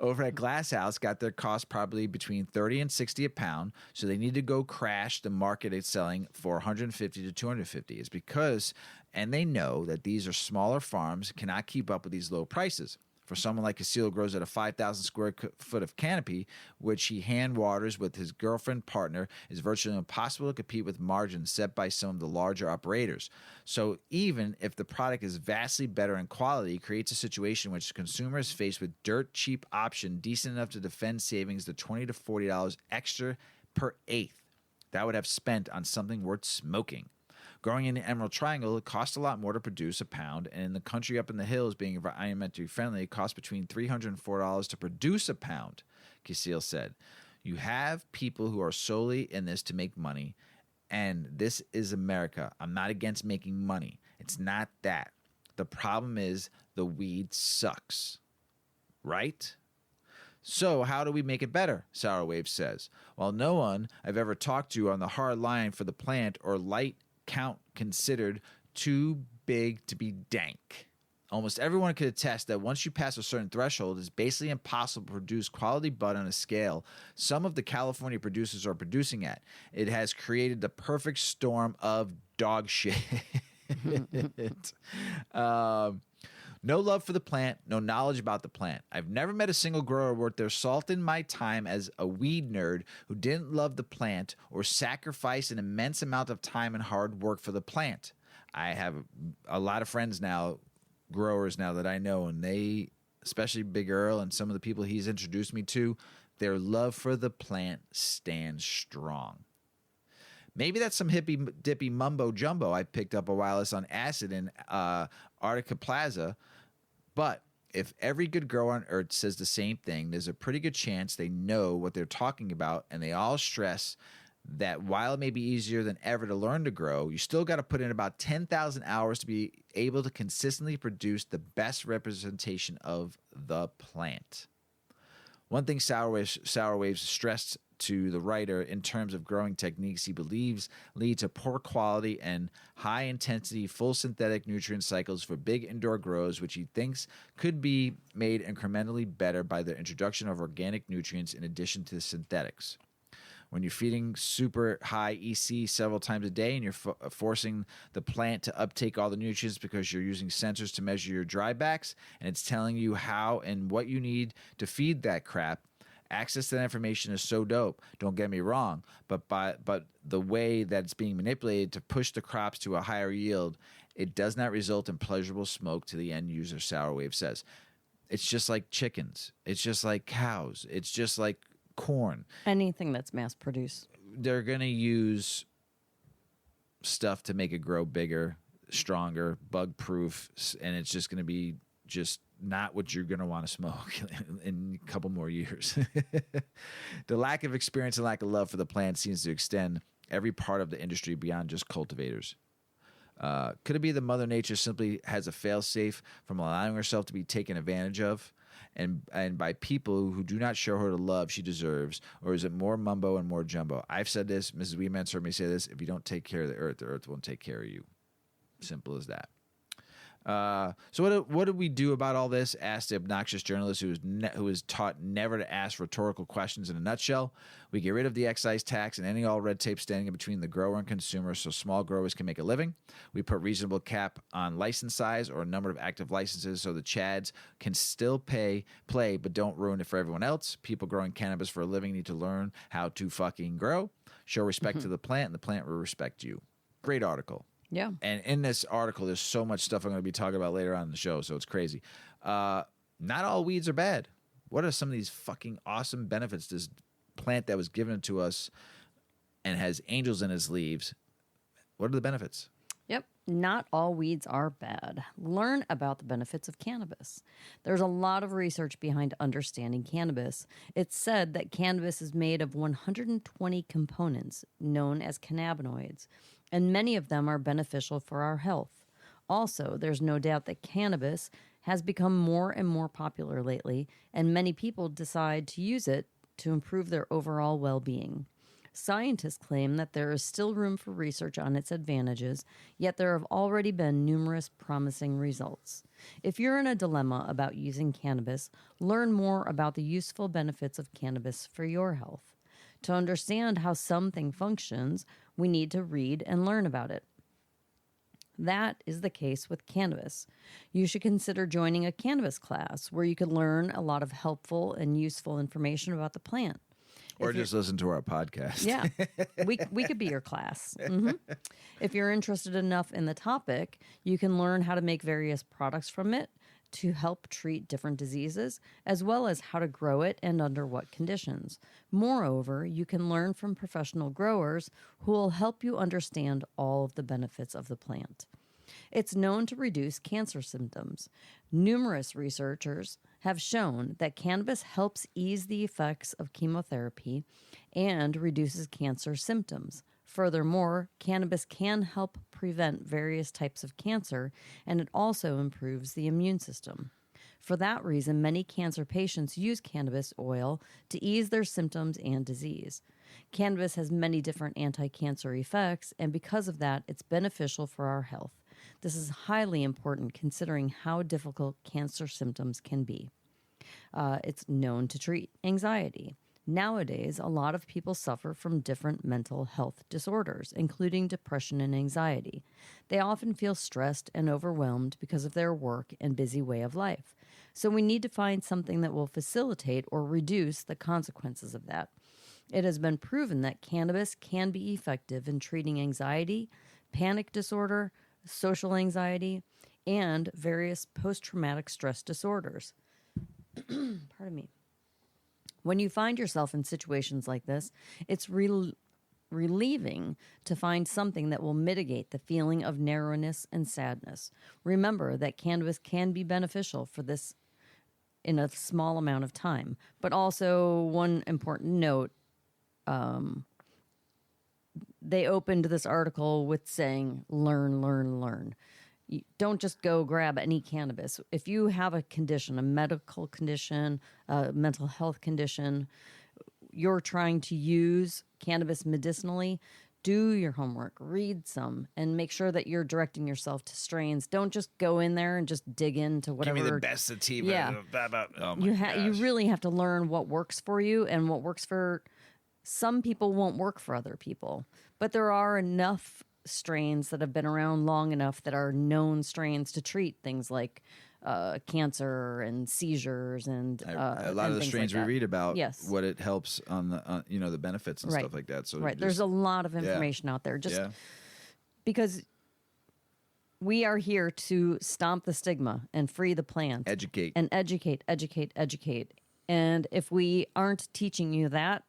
over at Glass House got their cost probably between $30 and $60 a pound, so they need to go crash the market it's selling for $150 to $250. It's because, and they know that these are smaller farms, cannot keep up with these low prices. For someone like Casil who grows at a 5,000 square foot of canopy, which he hand waters with his girlfriend partner, is virtually impossible to compete with margins set by some of the larger operators. So even if the product is vastly better in quality, it creates a situation in which the consumer is faced with dirt cheap option decent enough to defend savings to $20 to $40 extra per eighth that would have spent on something worth smoking. Growing in the Emerald Triangle, it costs a lot more to produce a pound, and in the country up in the hills, being environmentally friendly, it costs between $300 and $4 to produce a pound, Casil said. You have people who are solely in this to make money, and this is America. I'm not against making money. It's not that. The problem is the weed sucks, right? So how do we make it better? Sour Wave says. While no one I've ever talked to on the hard line for the plant or light count considered too big to be dank. Almost everyone could attest that once you pass a certain threshold, it's basically impossible to produce quality bud on a scale some of the California producers are producing at. It has created the perfect storm of dog shit. No love for the plant, no knowledge about the plant. I've never met a single grower worth their salt in my time as a weed nerd who didn't love the plant or sacrifice an immense amount of time and hard work for the plant. I have a lot of friends now, growers now that I know, and they, especially Big Earl and some of the people he's introduced me to, their love for the plant stands strong. Maybe that's some hippy dippy mumbo jumbo I picked up a while on acid in Arctica Plaza, but if every good grower on earth says the same thing, there's a pretty good chance they know what they're talking about, and they all stress that while it may be easier than ever to learn to grow, you still got to put in about 10,000 hours to be able to consistently produce the best representation of the plant. One thing Sour Waves stressed to the writer in terms of growing techniques he believes lead to poor quality and high-intensity full synthetic nutrient cycles for big indoor grows, which he thinks could be made incrementally better by the introduction of organic nutrients in addition to the synthetics. When you're feeding super high EC several times a day and you're forcing the plant to uptake all the nutrients because you're using sensors to measure your drybacks and it's telling you how and what you need to feed that crap, access to that information is so dope. Don't get me wrong, but the way that it's being manipulated to push the crops to a higher yield, it does not result in pleasurable smoke to the end user, Sour Wave says. It's just like chickens. It's just like cows. It's just like corn. Anything that's mass produced. They're going to use stuff to make it grow bigger, stronger, bug proof, and it's just going to be just not what you're going to want to smoke in a couple more years. The lack of experience and lack of love for the plant seems to extend every part of the industry beyond just cultivators. Could it be that Mother Nature simply has a fail-safe from allowing herself to be taken advantage of? And by people who do not show her the love she deserves, or is it more mumbo and more jumbo? I've said this, Mrs. Weedman heard me say this, if you don't take care of the earth won't take care of you. Simple as that. So what do we do about all this? Asked the obnoxious journalist who was taught never to ask rhetorical questions in a nutshell. We get rid of the excise tax and any all red tape standing in between the grower and consumer so small growers can make a living. We put reasonable cap on license size or number of active licenses so the chads can still play, but don't ruin it for everyone else. People growing cannabis for a living need to learn how to fucking grow. Show respect to the plant, and the plant will respect you. Great article. Yeah. And in this article, there's so much stuff I'm going to be talking about later on in the show, so it's crazy. Not all weeds are bad. What are some of these fucking awesome benefits this plant that was given to us and has angels in its leaves? What are the benefits? Yep. Not all weeds are bad. Learn about the benefits of cannabis. There's a lot of research behind understanding cannabis. It's said that cannabis is made of 120 components known as cannabinoids, and many of them are beneficial for our health. Also, there's no doubt that cannabis has become more and more popular lately, and many people decide to use it to improve their overall well-being. Scientists claim that there is still room for research on its advantages, yet there have already been numerous promising results. If you're in a dilemma about using cannabis, learn more about the useful benefits of cannabis for your health. To understand how something functions, we need to read and learn about it. That is the case with cannabis. You should consider joining a cannabis class where you can learn a lot of helpful and useful information about the plant. Or just listen to our podcast. Yeah, we could be your class. Mm-hmm. If you're interested enough in the topic, you can learn how to make various products from it to help treat different diseases, as well as how to grow it and under what conditions. Moreover, you can learn from professional growers who will help you understand all of the benefits of the plant. It's known to reduce cancer symptoms. Numerous researchers have shown that cannabis helps ease the effects of chemotherapy and reduces cancer symptoms. Furthermore, cannabis can help prevent various types of cancer, and it also improves the immune system. For that reason, many cancer patients use cannabis oil to ease their symptoms and disease. Cannabis has many different anti-cancer effects, and because of that, it's beneficial for our health. This is highly important considering how difficult cancer symptoms can be. It's known to treat anxiety. Nowadays, a lot of people suffer from different mental health disorders, including depression and anxiety. They often feel stressed and overwhelmed because of their work and busy way of life. So we need to find something that will facilitate or reduce the consequences of that. It has been proven that cannabis can be effective in treating anxiety, panic disorder, social anxiety, and various post-traumatic stress disorders. Pardon me. When you find yourself in situations like this, it's relieving to find something that will mitigate the feeling of narrowness and sadness. Remember that cannabis can be beneficial for this in a small amount of time. But also, one important note, they opened this article with saying, learn, learn, learn. You don't just go grab any cannabis. If you have a condition, a medical condition, a mental health condition, you're trying to use cannabis medicinally, do your homework, read some, and make sure that you're directing yourself to strains. Don't just go in there and just dig into whatever. Give me the best sativa. Yeah. Oh my gosh. You really have to learn what works for you, and what works for some people won't work for other people. But there are enough strains that have been around long enough that are known strains to treat things like cancer and seizures and a lot of the strains we read about. Yes. What it helps on the the benefits and stuff like that. So there's a lot of information out there just because we are here to stomp the stigma and free the plant, educate. And if we aren't teaching you that,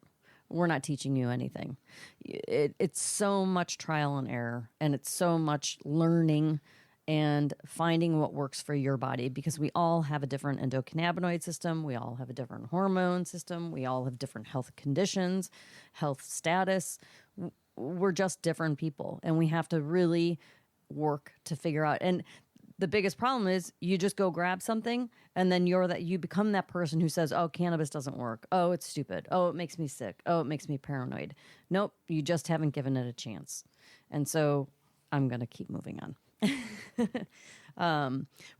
we're not teaching you anything. It's so much trial and error, and it's so much learning and finding what works for your body, because we all have a different endocannabinoid system. We all have a different hormone system. We all have different health conditions, health status. We're just different people, and we have to really work to figure out. And the biggest problem is you just go grab something, and then you become that person who says, oh, cannabis doesn't work. Oh, it's stupid. Oh, it makes me sick. Oh, it makes me paranoid. Nope, you just haven't given it a chance. And so I'm going to keep moving on.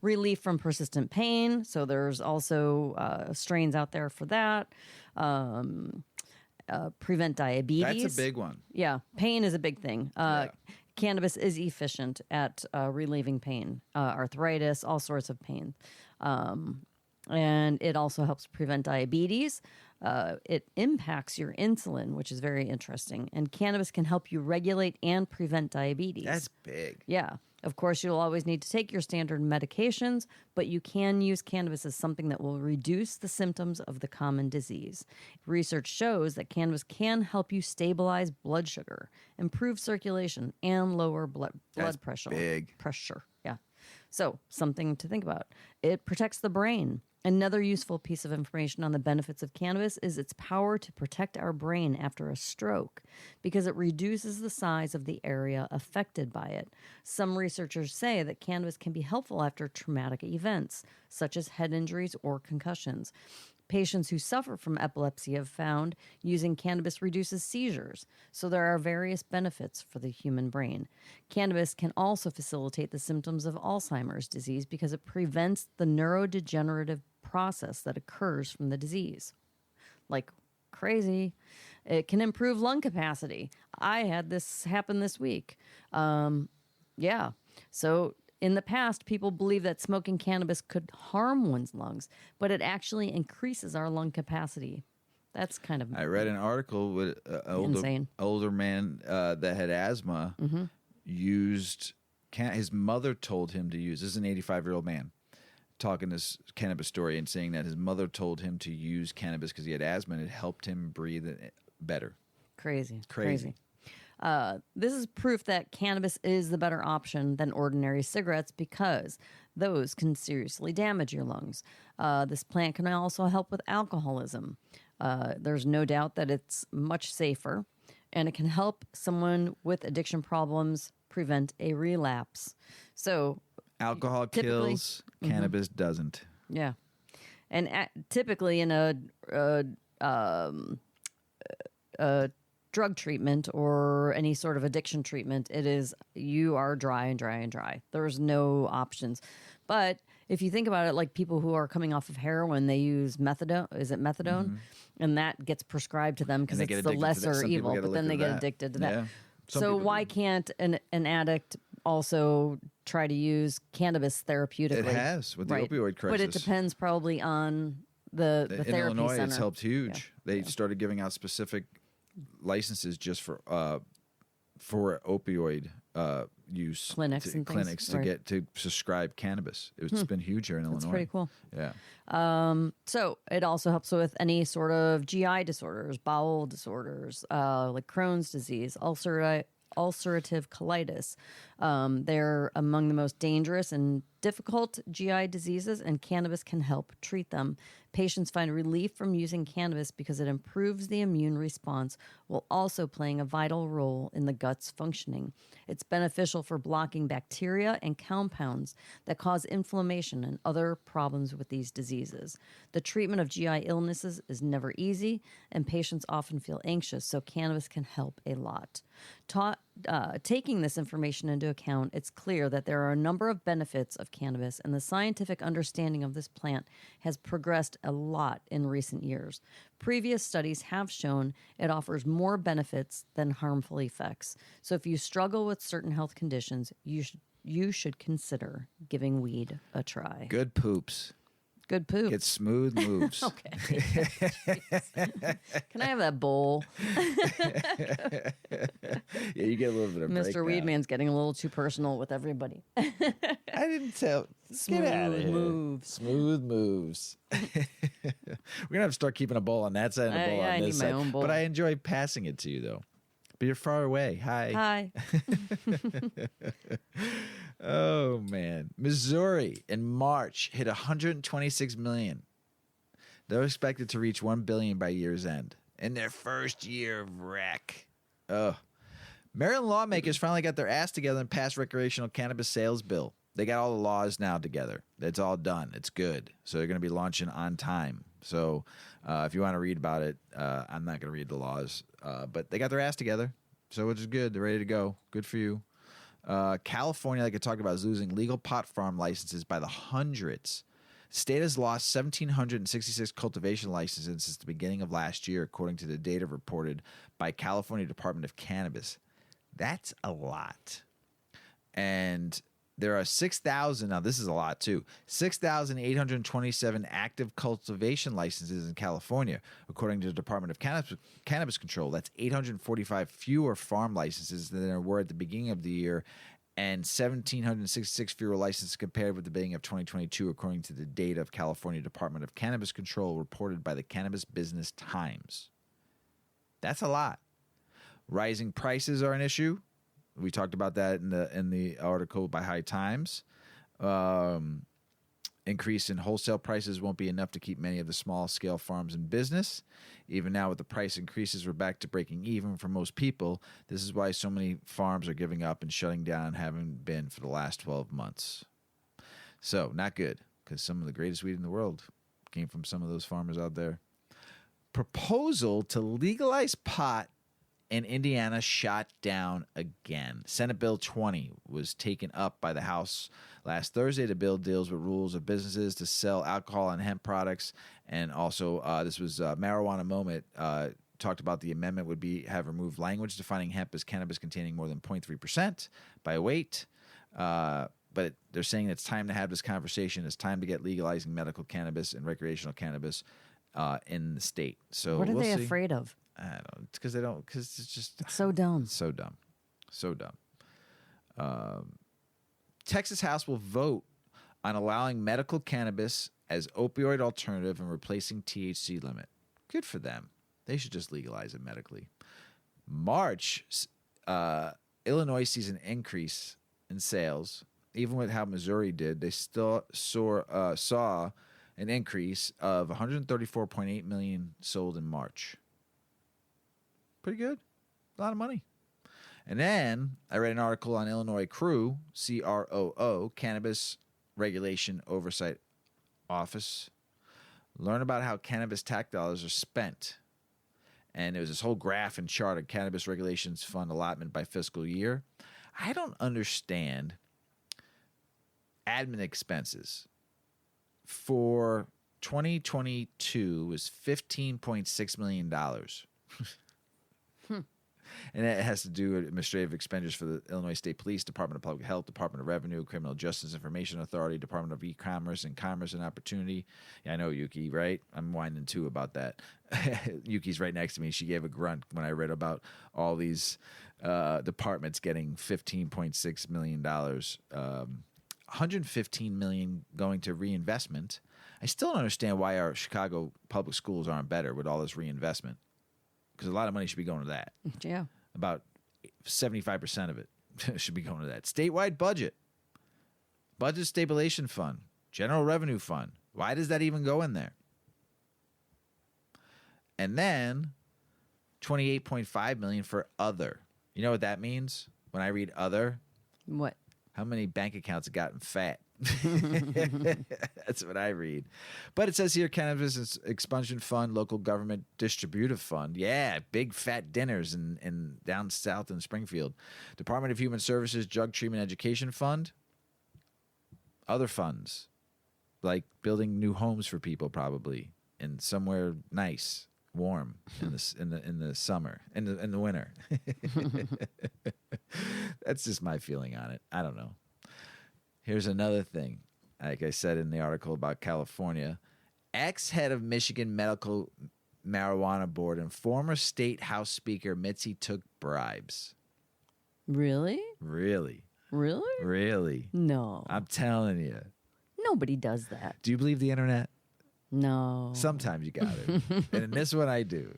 Relief from persistent pain. So there's also strains out there for that. Prevent diabetes. That's a big one. Yeah, pain is a big thing. Cannabis is efficient at relieving pain, arthritis, all sorts of pain. And it also helps prevent diabetes. It impacts your insulin, which is very interesting. And cannabis can help you regulate and prevent diabetes. That's big. Yeah. Of course, you'll always need to take your standard medications, but you can use cannabis as something that will reduce the symptoms of the common disease. Research shows that cannabis can help you stabilize blood sugar, improve circulation, and lower blood pressure. Big. Yeah. So, something to think about. It protects the brain. Another useful piece of information on the benefits of cannabis is its power to protect our brain after a stroke, because it reduces the size of the area affected by it. Some researchers say that cannabis can be helpful after traumatic events, such as head injuries or concussions. Patients who suffer from epilepsy have found using cannabis reduces seizures, so there are various benefits for the human brain. Cannabis can also facilitate the symptoms of Alzheimer's disease because it prevents the neurodegenerative process that occurs from the disease. Like crazy. It can improve lung capacity. I had this happen this week. So in the past, people believed that smoking cannabis could harm one's lungs, but it actually increases our lung capacity. That's kind of I read an article with an older man that had asthma used his mother told him to use. This is an 85-year-old man talking this cannabis story and saying that his mother told him to use cannabis because he had asthma and it helped him breathe better. Crazy. Crazy. This is proof that cannabis is the better option than ordinary cigarettes because those can seriously damage your lungs. This plant can also help with alcoholism. There's no doubt that it's much safer, and it can help someone with addiction problems prevent a relapse. So alcohol kills, cannabis doesn't. Yeah. And typically in a drug treatment or any sort of addiction treatment, you are dry and dry and dry. There's no options. But if you think about it, like people who are coming off of heroin, they use methadone. Is it methadone? Mm-hmm. And that gets prescribed to them because it's the lesser evil. But then they get addicted to that. Yeah. So why can't an addict also try to use cannabis therapeutically? It has with the opioid crisis. But it depends probably on the therapy center. In Illinois, it's helped huge. Yeah. They started giving out specific licenses just for opioid use clinics to get to prescribe cannabis. It's been huge here in Illinois. That's pretty cool. Yeah. So it also helps with any sort of GI disorders, bowel disorders, like Crohn's disease, ulcerative colitis. They're among the most dangerous and difficult GI diseases, and cannabis can help treat them. Patients find relief from using cannabis because it improves the immune response while also playing a vital role in the gut's functioning. It's beneficial for blocking bacteria and compounds that cause inflammation and other problems with these diseases. The treatment of GI illnesses is never easy, and patients often feel anxious, so cannabis can help a lot. Taking this information into account, it's clear that there are a number of benefits of cannabis, and the scientific understanding of this plant has progressed a lot in recent years. Previous studies have shown it offers more benefits than harmful effects. So if you struggle with certain health conditions, you should consider giving weed a try. Good poops. Good poop. Get smooth moves. Okay. Can I have that bowl? Yeah, you get a little bit of Mr. Weedman's getting a little too personal with everybody. I didn't tell. Smooth moves. Smooth moves. We're gonna have to start keeping a bowl on that side and a bowl on this side. I need my own bowl. But I enjoy passing it to you though. But you're far away. Hi. Oh, man. Missouri in March hit 126 million. They're expected to reach 1 billion by year's end in their first year of rec. Oh. Maryland lawmakers finally got their ass together and passed recreational cannabis sales bill. They got all the laws now together. It's all done. It's good. So they're going to be launching on time. So if you want to read about it, I'm not going to read the laws. But they got their ass together. So which is good. They're ready to go. Good for you. California, like I talked about, is losing legal pot farm licenses by the hundreds. State has lost 1,766 cultivation licenses since the beginning of last year, according to the data reported by California Department of Cannabis. That's a lot. And there are 6,000, now this is a lot too, 6,827 active cultivation licenses in California, according to the Department of Cannabis Control. That's 845 fewer farm licenses than there were at the beginning of the year, and 1,766 fewer licenses compared with the beginning of 2022, according to the data of California Department of Cannabis Control reported by the Cannabis Business Times. That's a lot. Rising prices are an issue. We talked about that in the article by High Times. Increase in wholesale prices won't be enough to keep many of the small-scale farms in business. Even now, with the price increases, we're back to breaking even for most people. This is why so many farms are giving up and shutting down, having been for the last 12 months. So, not good, because some of the greatest weed in the world came from some of those farmers out there. Proposal to legalize pot in Indiana shot down again. Senate Bill 20 was taken up by the House last Thursday. The bill deals with rules of businesses to sell alcohol and hemp products. And also, this was Marijuana Moment, talked about the amendment would have removed language defining hemp as cannabis containing more than 0.3% by weight. But they're saying it's time to have this conversation. It's time to get legalizing medical cannabis and recreational cannabis in the state. So what are they afraid of? I don't know. It's because they don't. Because it's so dumb. So dumb. So dumb. Texas House will vote on allowing medical cannabis as opioid alternative and replacing THC limit. Good for them. They should just legalize it medically. March, Illinois sees an increase in sales. Even with how Missouri did, they still saw an increase of 134.8 million sold in March. Pretty good. A lot of money. And then I read an article on Illinois CROO, CROO, Cannabis Regulation Oversight Office. Learn about how cannabis tax dollars are spent. And there was this whole graph and chart of cannabis regulations fund allotment by fiscal year. I don't understand admin expenses for 2022 was $15.6 million. And it has to do with administrative expenditures for the Illinois State Police, Department of Public Health, Department of Revenue, Criminal Justice Information Authority, Department of E-Commerce and Commerce and Opportunity. Yeah, I know Yuki, right? I'm whining too about that. Yuki's right next to me. She gave a grunt when I read about all these departments getting $15.6 million, $115 million going to reinvestment. I still don't understand why our Chicago public schools aren't better with all this reinvestment. Because a lot of money should be going to that. Yeah. About 75% of it should be going to that. Statewide budget stabilization fund, general revenue fund. Why does that even go in there? And then $28.5 million for other. You know what that means when I read other? What? How many bank accounts have gotten fat? That's what I read. But it says here, Cannabis Expunsion Fund, Local Government Distributive Fund. Yeah, big fat dinners in down south in Springfield. Department of Human Services Drug Treatment Education Fund. Other funds, like building new homes for people, probably in somewhere nice, warm in the summer, in the winter. That's just my feeling on it. I don't know. Here's another thing. Like I said in the article about California, ex-head of Michigan Medical Marijuana Board and former State House Speaker Mitzi took bribes. Really? Really? Really? Really? No. I'm telling you. Nobody does that. Do you believe the internet? No. Sometimes you got it. And in this one, I do.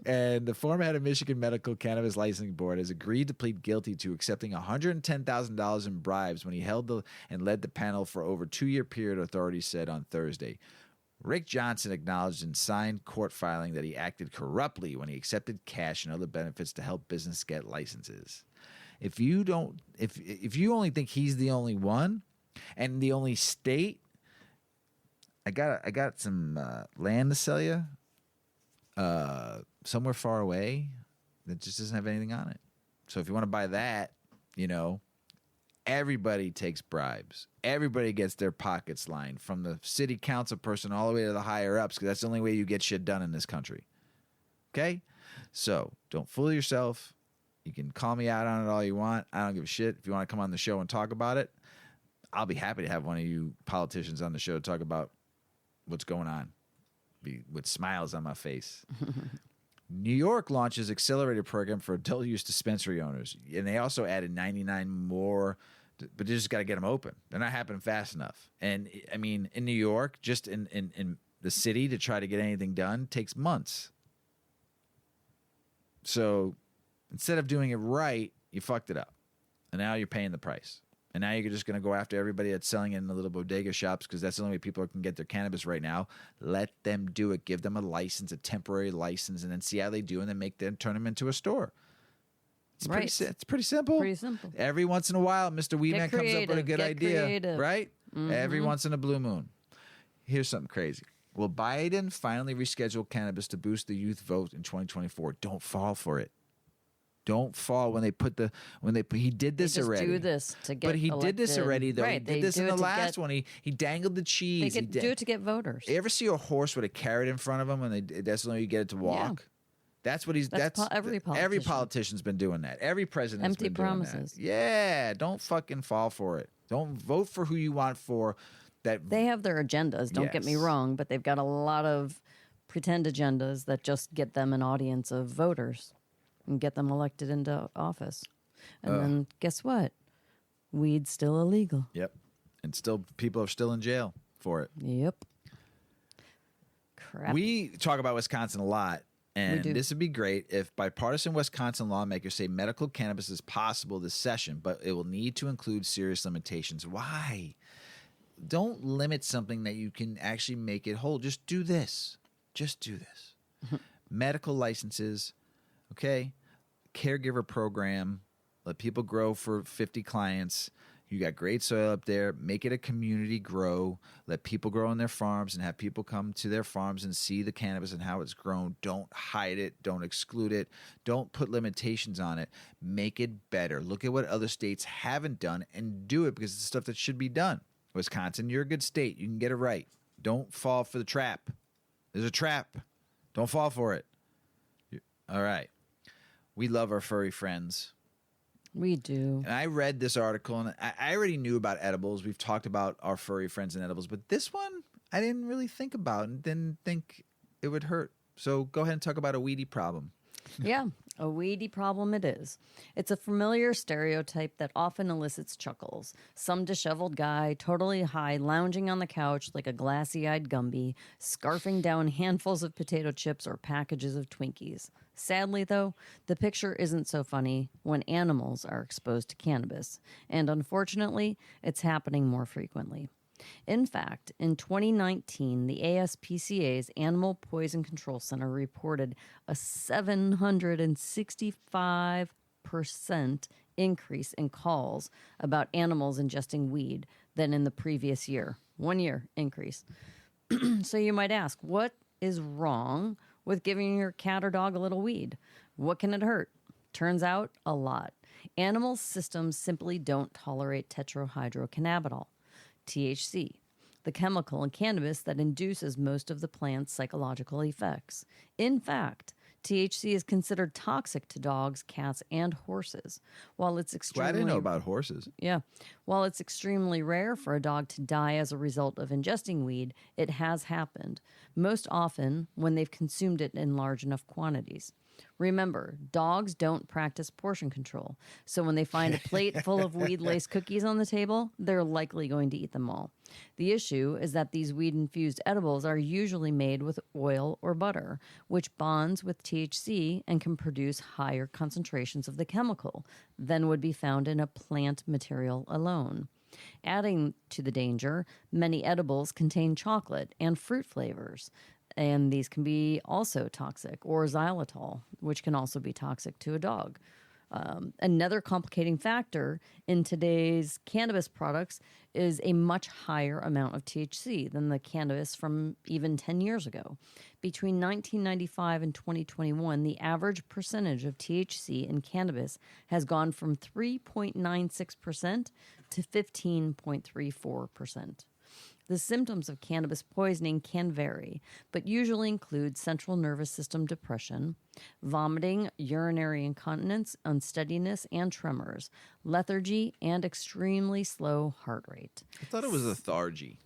And the former head of Michigan Medical Cannabis Licensing Board has agreed to plead guilty to accepting $110,000 in bribes when he held and led the panel for over a 2-year period, authorities said on Thursday. Rick Johnson acknowledged in signed court filing that he acted corruptly when he accepted cash and other benefits to help business get licenses. If you only think he's the only one and the only state, I got some land to sell you. Somewhere far away that just doesn't have anything on it. So if you want to buy that, everybody takes bribes. Everybody gets their pockets lined, from the city council person all the way to the higher ups, because that's the only way you get shit done in this country. Okay? So don't fool yourself. You can call me out on it all you want. I don't give a shit. If you want to come on the show and talk about it, I'll be happy to have one of you politicians on the show talk about what's going on. With smiles on my face. New York launches accelerated program for adult use dispensary owners, and they also added 99 more, but they just got to get them open. They're not happening fast enough. And I mean, in New York, just in the city, to try to get anything done takes months. So instead of doing it right, you fucked it up, and now you're paying the price. And now you're just going to go after everybody that's selling it in the little bodega shops, because that's the only way people can get their cannabis right now. Let them do it. Give them a license, a temporary license, and then see how they do, and then turn them into a store. It's right. It's pretty simple. Pretty simple. Every once in a while, Mr. Weedman comes up with a good idea. Creative. Right? Mm-hmm. Every once in a blue moon. Here's something crazy. Will Biden finally reschedule cannabis to boost the youth vote in 2024? Don't fall for it. Don't fall when he did this already. Do this to get But he elected. did this already, though. Right, he did this in the last one. He dangled the cheese. They could do it to get voters. You ever see a horse with a carrot in front of him, and that's the only way you get it to walk? Yeah. That's what he's. Every politician. Every politician's been doing that. Every president's empty been doing promises. That. Yeah, don't fucking fall for it. Don't vote for who you want for. That they have their agendas. Don't get me wrong, but they've got a lot of pretend agendas that just get them an audience of voters and get them elected into office. And then guess what? Weed's still illegal. Yep. And still, people are still in jail for it. Yep. Crap. We talk about Wisconsin a lot, and this would be great if bipartisan Wisconsin lawmakers say medical cannabis is possible this session, but it will need to include serious limitations. Why? Don't limit something that you can actually make it whole. Just do this. Just do this. Medical licenses. Okay, caregiver program, let people grow for 50 clients. You got great soil up there. Make it a community grow. Let people grow on their farms and have people come to their farms and see the cannabis and how it's grown. Don't hide it. Don't exclude it. Don't put limitations on it. Make it better. Look at what other states haven't done and do it, because it's stuff that should be done. Wisconsin, you're a good state. You can get it right. Don't fall for the trap. There's a trap. Don't fall for it. All right. We love our furry friends. We do. And I read this article, and I already knew about edibles. We've talked about our furry friends and edibles, but this one I didn't really think about and didn't think it would hurt. So go ahead and talk about a weedy problem. Yeah, a weedy problem it is. It's a familiar stereotype that often elicits chuckles. Some disheveled guy, totally high, lounging on the couch like a glassy-eyed Gumby, scarfing down handfuls of potato chips or packages of Twinkies. Sadly, though, the picture isn't so funny when animals are exposed to cannabis, and unfortunately, it's happening more frequently. In fact, in 2019, the ASPCA's Animal Poison Control Center reported a 765% increase in calls about animals ingesting weed than in the previous year. 1 year increase. So you might ask, what is wrong with giving your cat or dog a little weed? What can it hurt? Turns out, a lot. Animal systems simply don't tolerate tetrahydrocannabinol, THC, the chemical in cannabis that induces most of the plant's psychological effects. In fact, THC is considered toxic to dogs, cats, and horses. While it's extremely... Well, I didn't know about horses. Yeah. While it's extremely rare for a dog to die as a result of ingesting weed, it has happened, most often when they've consumed it in large enough quantities. Remember, dogs don't practice portion control, so when they find a plate full of weed-laced cookies on the table, they're likely going to eat them all. The issue is that these weed-infused edibles are usually made with oil or butter, which bonds with THC and can produce higher concentrations of the chemical than would be found in a plant material alone. Adding to the danger, many edibles contain chocolate and fruit flavors, and these can be also toxic, or xylitol, which can also be toxic to a dog. Another complicating factor in today's cannabis products is a much higher amount of THC than the cannabis from even 10 years ago. Between 1995 and 2021, the average percentage of THC in cannabis has gone from 3.96% to 15.34%. The symptoms of cannabis poisoning can vary, but usually include central nervous system depression, vomiting, urinary incontinence, unsteadiness, and tremors, lethargy, and extremely slow heart rate. I thought it was lethargy.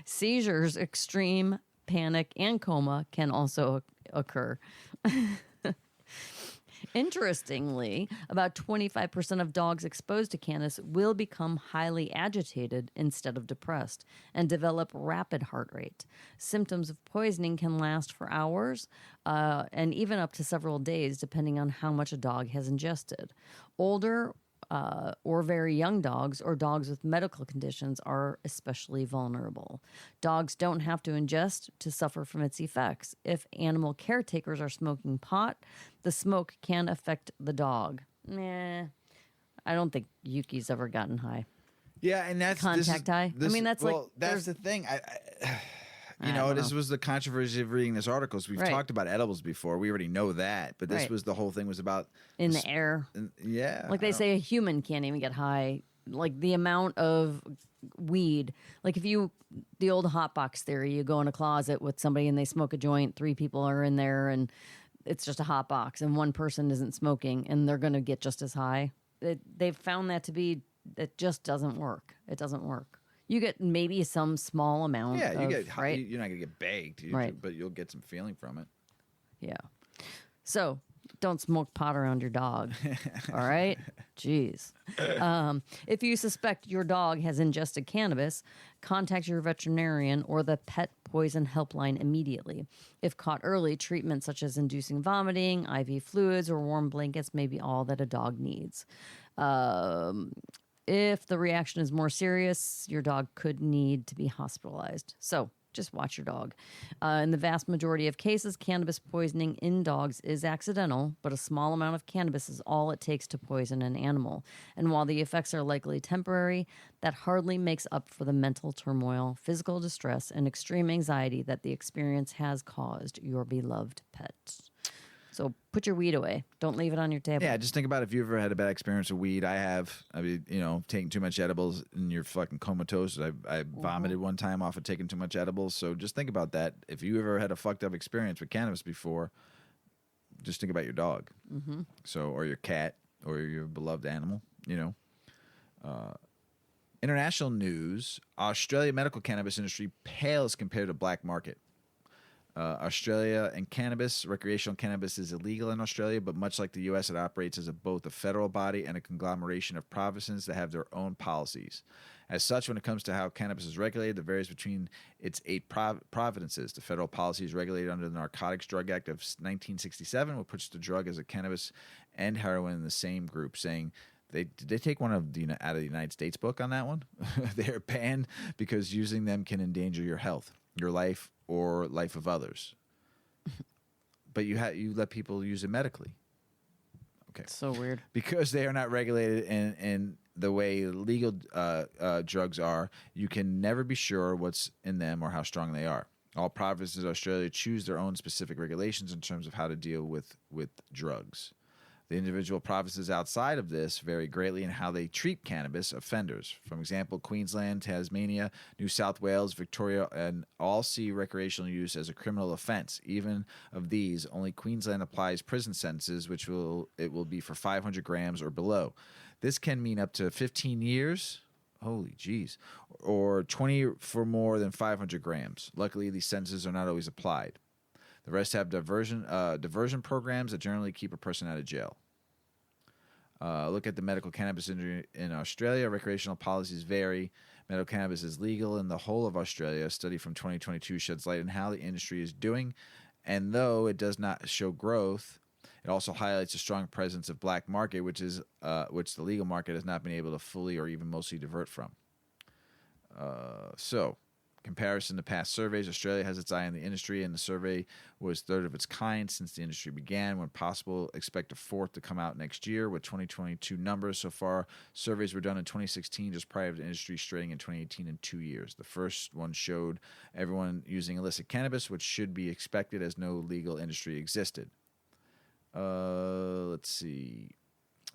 Seizures, extreme panic, and coma can also occur. Interestingly, about 25% of dogs exposed to cannabis will become highly agitated instead of depressed and develop rapid heart rate. Symptoms of poisoning can last for hours and even up to several days, depending on how much a dog has ingested. Older or very young dogs or dogs with medical conditions are especially vulnerable. Dogs don't have to ingest to suffer from its effects. If animal caretakers are smoking pot, the smoke can affect the dog. I don't think Yuki's ever gotten high. Yeah, and that's contact high. I mean, that's that's the thing. This was the controversy of reading this article. So we've talked about edibles before. We already know that, but this was the whole thing was about in the air. Yeah, like they say, a human can't even get high. Like the amount of weed. Like if the old hot box theory, you go in a closet with somebody and they smoke a joint. 3 people are in there, and it's just a hot box, and one person isn't smoking, and they're going to get just as high. They've found that to be. It just doesn't work. It doesn't work. You get maybe some small amount. Yeah, you're not going to get baked, but you'll get some feeling from it. Yeah. So don't smoke pot around your dog. All right? Jeez. If you suspect your dog has ingested cannabis, contact your veterinarian or the pet poison helpline immediately. If caught early, treatment such as inducing vomiting, IV fluids, or warm blankets may be all that a dog needs. If the reaction is more serious, your dog could need to be hospitalized. So just watch your dog. In the vast majority of cases, cannabis poisoning in dogs is accidental, but a small amount of cannabis is all it takes to poison an animal. And while the effects are likely temporary, that hardly makes up for the mental turmoil, physical distress, and extreme anxiety that the experience has caused your beloved pet. So put your weed away. Don't leave it on your table. Yeah, just think about if you ever had a bad experience with weed. I have. I mean, taking too much edibles and you're fucking comatose. I vomited one time off of taking too much edibles. So just think about that. If you ever had a fucked up experience with cannabis before, just think about your dog. Mm-hmm. So, or your cat, or your beloved animal. International news: Australia medical cannabis industry pales compared to black market. Australia and cannabis, recreational cannabis is illegal in Australia, but much like the U.S., it operates as both a federal body and a conglomeration of provinces that have their own policies. As such, when it comes to how cannabis is regulated, it varies between its 8 provinces. The federal policy is regulated under the Narcotics Drug Act of 1967, which puts the drug as a cannabis and heroin in the same group, saying did they take one out of the United States book on that one? They're banned because using them can endanger your health, your life, or life of others. But you let people use it medically. Okay. So weird. Because they are not regulated in the way legal drugs are, you can never be sure what's in them or how strong they are. All provinces of Australia choose their own specific regulations in terms of how to deal with drugs. The individual provinces outside of this vary greatly in how they treat cannabis offenders. For example, Queensland, Tasmania, New South Wales, Victoria, and all see recreational use as a criminal offense. Even of these, only Queensland applies prison sentences, which will be for 500 grams or below. This can mean up to 15 years. Holy jeez. Or 20 for more than 500 grams. Luckily, these sentences are not always applied. The rest have diversion programs that generally keep a person out of jail. Look at the medical cannabis industry in Australia. Recreational policies vary. Medical cannabis is legal in the whole of Australia. A study from 2022 sheds light on how the industry is doing. And though it does not show growth, it also highlights a strong presence of black market, which the legal market has not been able to fully or even mostly divert from. Comparison to past surveys, Australia has its eye on the industry, and the survey was third of its kind since the industry began. When possible, expect a fourth to come out next year with 2022 numbers. So far, surveys were done in 2016, just prior to the industry straying in 2018 in 2 years. The first one showed everyone using illicit cannabis, which should be expected as no legal industry existed. Let's see.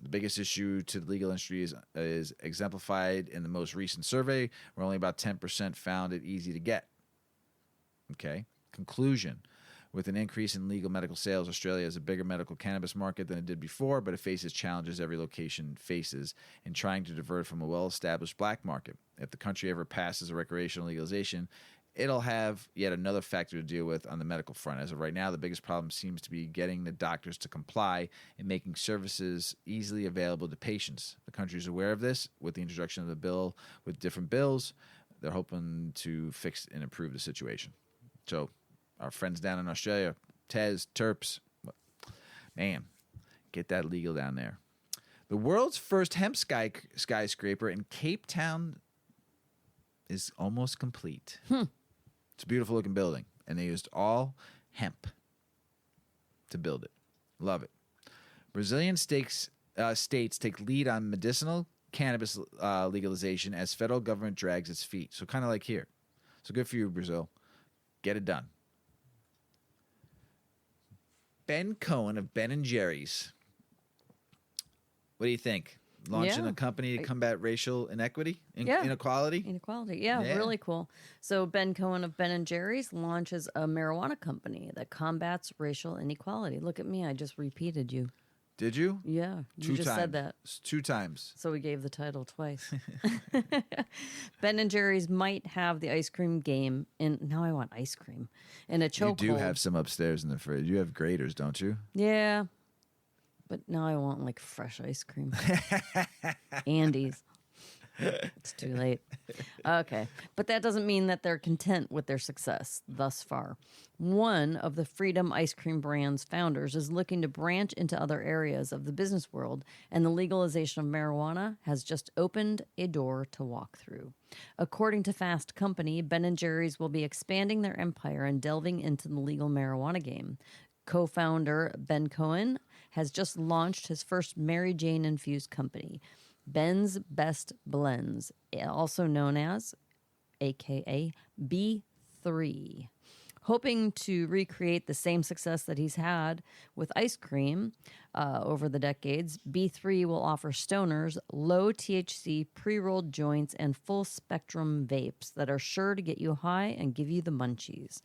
The biggest issue to the legal industry is exemplified in the most recent survey, where only about 10% found it easy to get. Okay. Conclusion. With an increase in legal medical sales, Australia has a bigger medical cannabis market than it did before, but it faces challenges every location faces in trying to divert from a well-established black market. If the country ever passes a recreational legalization, it'll have yet another factor to deal with on the medical front. As of right now, the biggest problem seems to be getting the doctors to comply and making services easily available to patients. The country is aware of this. With the introduction of the bill with different bills, they're hoping to fix and improve the situation. So our friends down in Australia, Terps, man, get that legal down there. The world's first hemp skyscraper in Cape Town is almost complete. It's a beautiful looking building, and they used all hemp to build it. Love it. Brazilian states take lead on medicinal cannabis legalization as federal government drags its feet. So kind of like here. So good for you, Brazil. Get it done. Ben Cohen of Ben & Jerry's. What do you think? Launching a company to combat racial inequality? Inequality? Inequality, yeah, really cool. So Ben Cohen of Ben & Jerry's launches a marijuana company that combats racial inequality. Look at me, I just repeated you. Did you? Yeah, you just said that. 2 times. So we gave the title twice. Ben & Jerry's might have the ice cream game in... Now I want ice cream. In a chokehold. You do have some upstairs in the fridge. You have graters, don't you? Yeah. But now I want like fresh ice cream. Andy's. It's too late. Okay. But that doesn't mean that they're content with their success thus far. One of the Freedom ice cream brand's founders is looking to branch into other areas of the business world, and the legalization of marijuana has just opened a door to walk through. According to Fast Company, Ben & Jerry's will be expanding their empire and delving into the legal marijuana game. Co-founder Ben Cohen has just launched his first Mary Jane infused company, Ben's Best Blends, also known as, aka B3. Hoping to recreate the same success that he's had with ice cream over the decades, B3 will offer stoners low THC pre-rolled joints and full spectrum vapes that are sure to get you high and give you the munchies.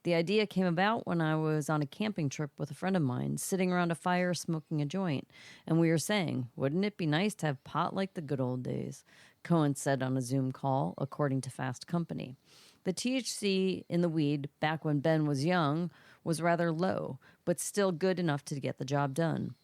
The idea came about when I was on a camping trip with a friend of mine, sitting around a fire smoking a joint, and we were saying, wouldn't it be nice to have pot like the good old days? Cohen said on a Zoom call, according to Fast Company. The THC in the weed, back when Ben was young, was rather low, but still good enough to get the job done.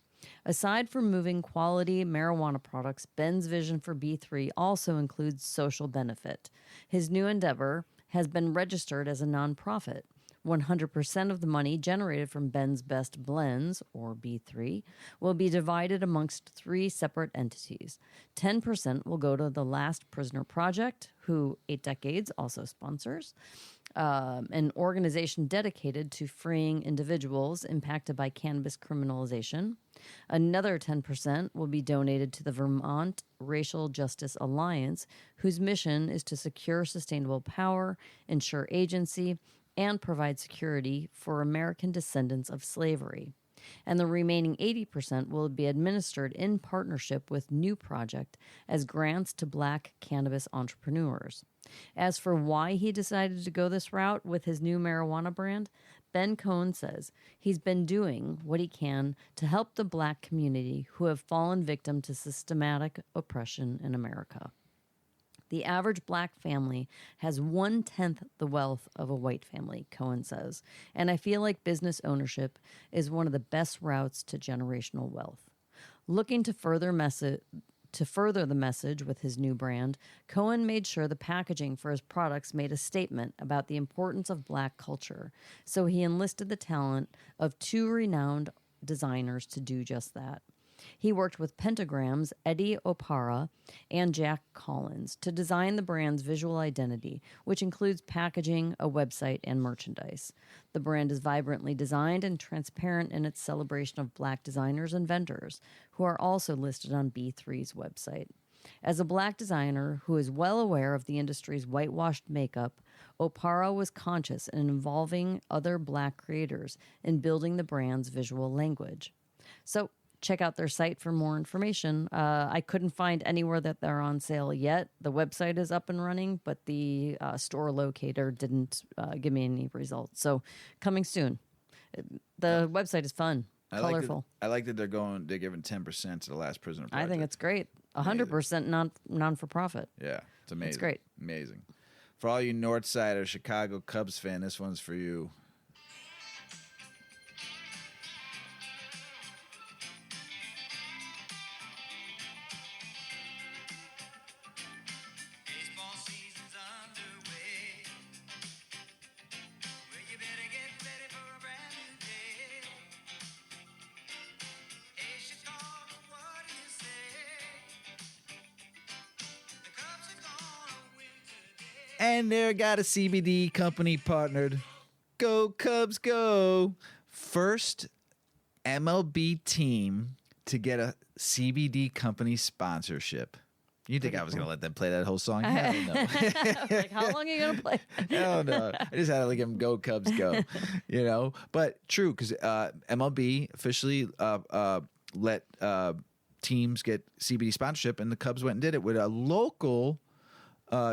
Aside from moving quality marijuana products, Ben's vision for B3 also includes social benefit. His new endeavor has been registered as a nonprofit. 100% of the money generated from Ben's Best Blends, or B3, will be divided amongst 3 separate entities. 10% will go to the Last Prisoner Project, who 8 Decades also sponsors, an organization dedicated to freeing individuals impacted by cannabis criminalization. Another 10% will be donated to the Vermont Racial Justice Alliance, whose mission is to secure sustainable power, ensure agency, and provide security for American descendants of slavery. And the remaining 80% will be administered in partnership with New Project as grants to Black cannabis entrepreneurs. As for why he decided to go this route with his new marijuana brand, Ben Cohen says he's been doing what he can to help the Black community who have fallen victim to systematic oppression in America. The average Black family has 1/10 the wealth of a white family, Cohen says, and I feel like business ownership is one of the best routes to generational wealth. Looking to further the message with his new brand, Cohen made sure the packaging for his products made a statement about the importance of Black culture, so he enlisted the talent of 2 renowned designers to do just that. He worked with Pentagram's Eddie Opara and Jack Collins to design the brand's visual identity, which includes packaging, a website, and merchandise. The brand is vibrantly designed and transparent in its celebration of Black designers and vendors, who are also listed on B3's website. As a Black designer who is well aware of the industry's whitewashed makeup, Opara was conscious in involving other Black creators in building the brand's visual language. So, check out their site for more information. I couldn't find anywhere that they're on sale yet. The website is up and running, but the store locator didn't give me any results. So coming soon. The website is fun, colorful. I like that they're giving 10% to the Last Prisoner Project. I think it's great. 100% non-for-profit. Yeah, it's amazing. It's great. Amazing. For all you Northside or Chicago Cubs fan, this one's for you. And they're got a CBD company partnered. Go Cubs, go. First MLB team to get a CBD company sponsorship. You think I was going to let them play that whole song? Hell no. Like, how long are you going to play? Hell no. I just had to give them Go Cubs, go. You know? But true, because MLB officially let teams get CBD sponsorship, and the Cubs went and did it with a local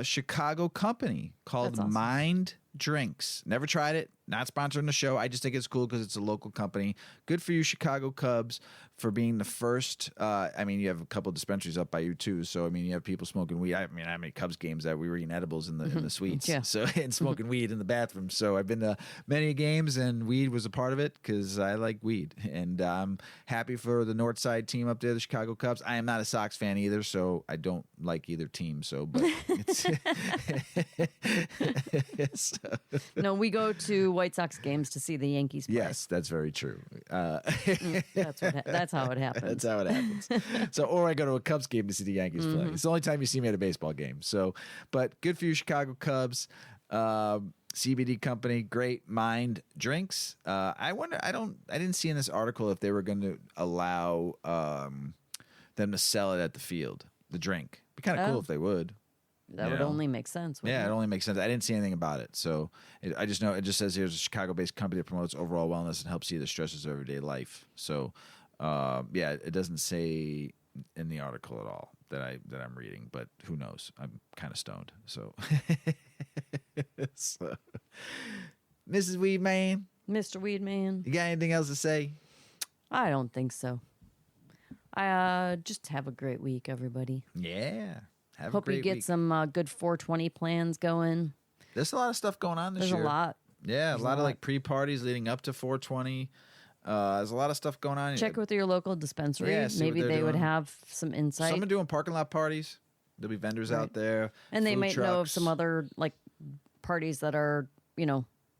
Chicago company called That's awesome. Mind Drinks. Never tried it. Not sponsoring the show. I just think it's cool because it's a local company. Good for you, Chicago Cubs, for being the first. I mean, you have a couple dispensaries up by you too. So I mean, you have people smoking weed. I mean, how many Cubs games that we were eating edibles in the suites? Yeah. So and smoking weed in the bathroom. So I've been to many games, and weed was a part of it because I like weed, and I'm happy for the North Side team up there, the Chicago Cubs. I am not a Sox fan either, so I don't like either team. So, but it's No, we go to White Sox games to see the Yankees play. Yes, that's very true. That's how it happens. That's how it happens. So, or I go to a Cubs game to see the Yankees play. It's the only time you see me at a baseball game. So, but good for you, Chicago Cubs. CBD company, great mind drinks. I wonder. I didn't see in this article if they were going to allow them to sell it at the field. The drink. Be kind of cool if they would. That would only make sense. Yeah, it only makes sense. I didn't see anything about it. So I just know it just says here's a Chicago-based company that promotes overall wellness and helps see the stresses of everyday life. So, yeah, it doesn't say in the article at all that I'm reading, but who knows? I'm kind of stoned. So, Mrs. Weedman. Mr. Weedman. You got anything else to say? I don't think so. I just have a great week, everybody. Yeah. Hope you get some good 420 plans going. There's a lot of stuff going on this year. There's a lot. Yeah, there's a lot of like pre-parties leading up to 420. There's a lot of stuff going on. Check with your local dispensary. Yeah, maybe they would have some insight. Some are doing parking lot parties. There'll be vendors out there. And they might trucks. know of some other like parties that are,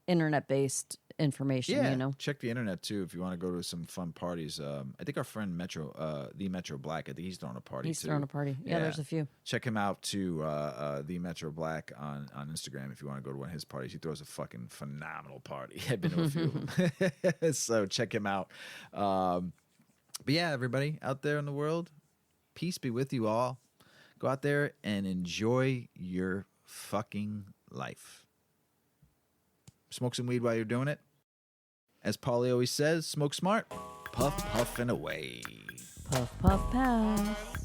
internet-based information, Yeah, check the internet too if you want to go to some fun parties. I think our friend the Metro Black, I think he's throwing a party He's too. throwing a party. Yeah, there's a few. Check him out too, the Metro Black on Instagram if you want to go to one of his parties. He throws a fucking phenomenal party. I've been to a few of them. So check him out. But yeah, everybody out there in the world, peace be with you all. Go out there and enjoy your fucking life. Smoke some weed while you're doing it. As Paulie always says, smoke smart, puff, puff, and away. Puff, puff, pass.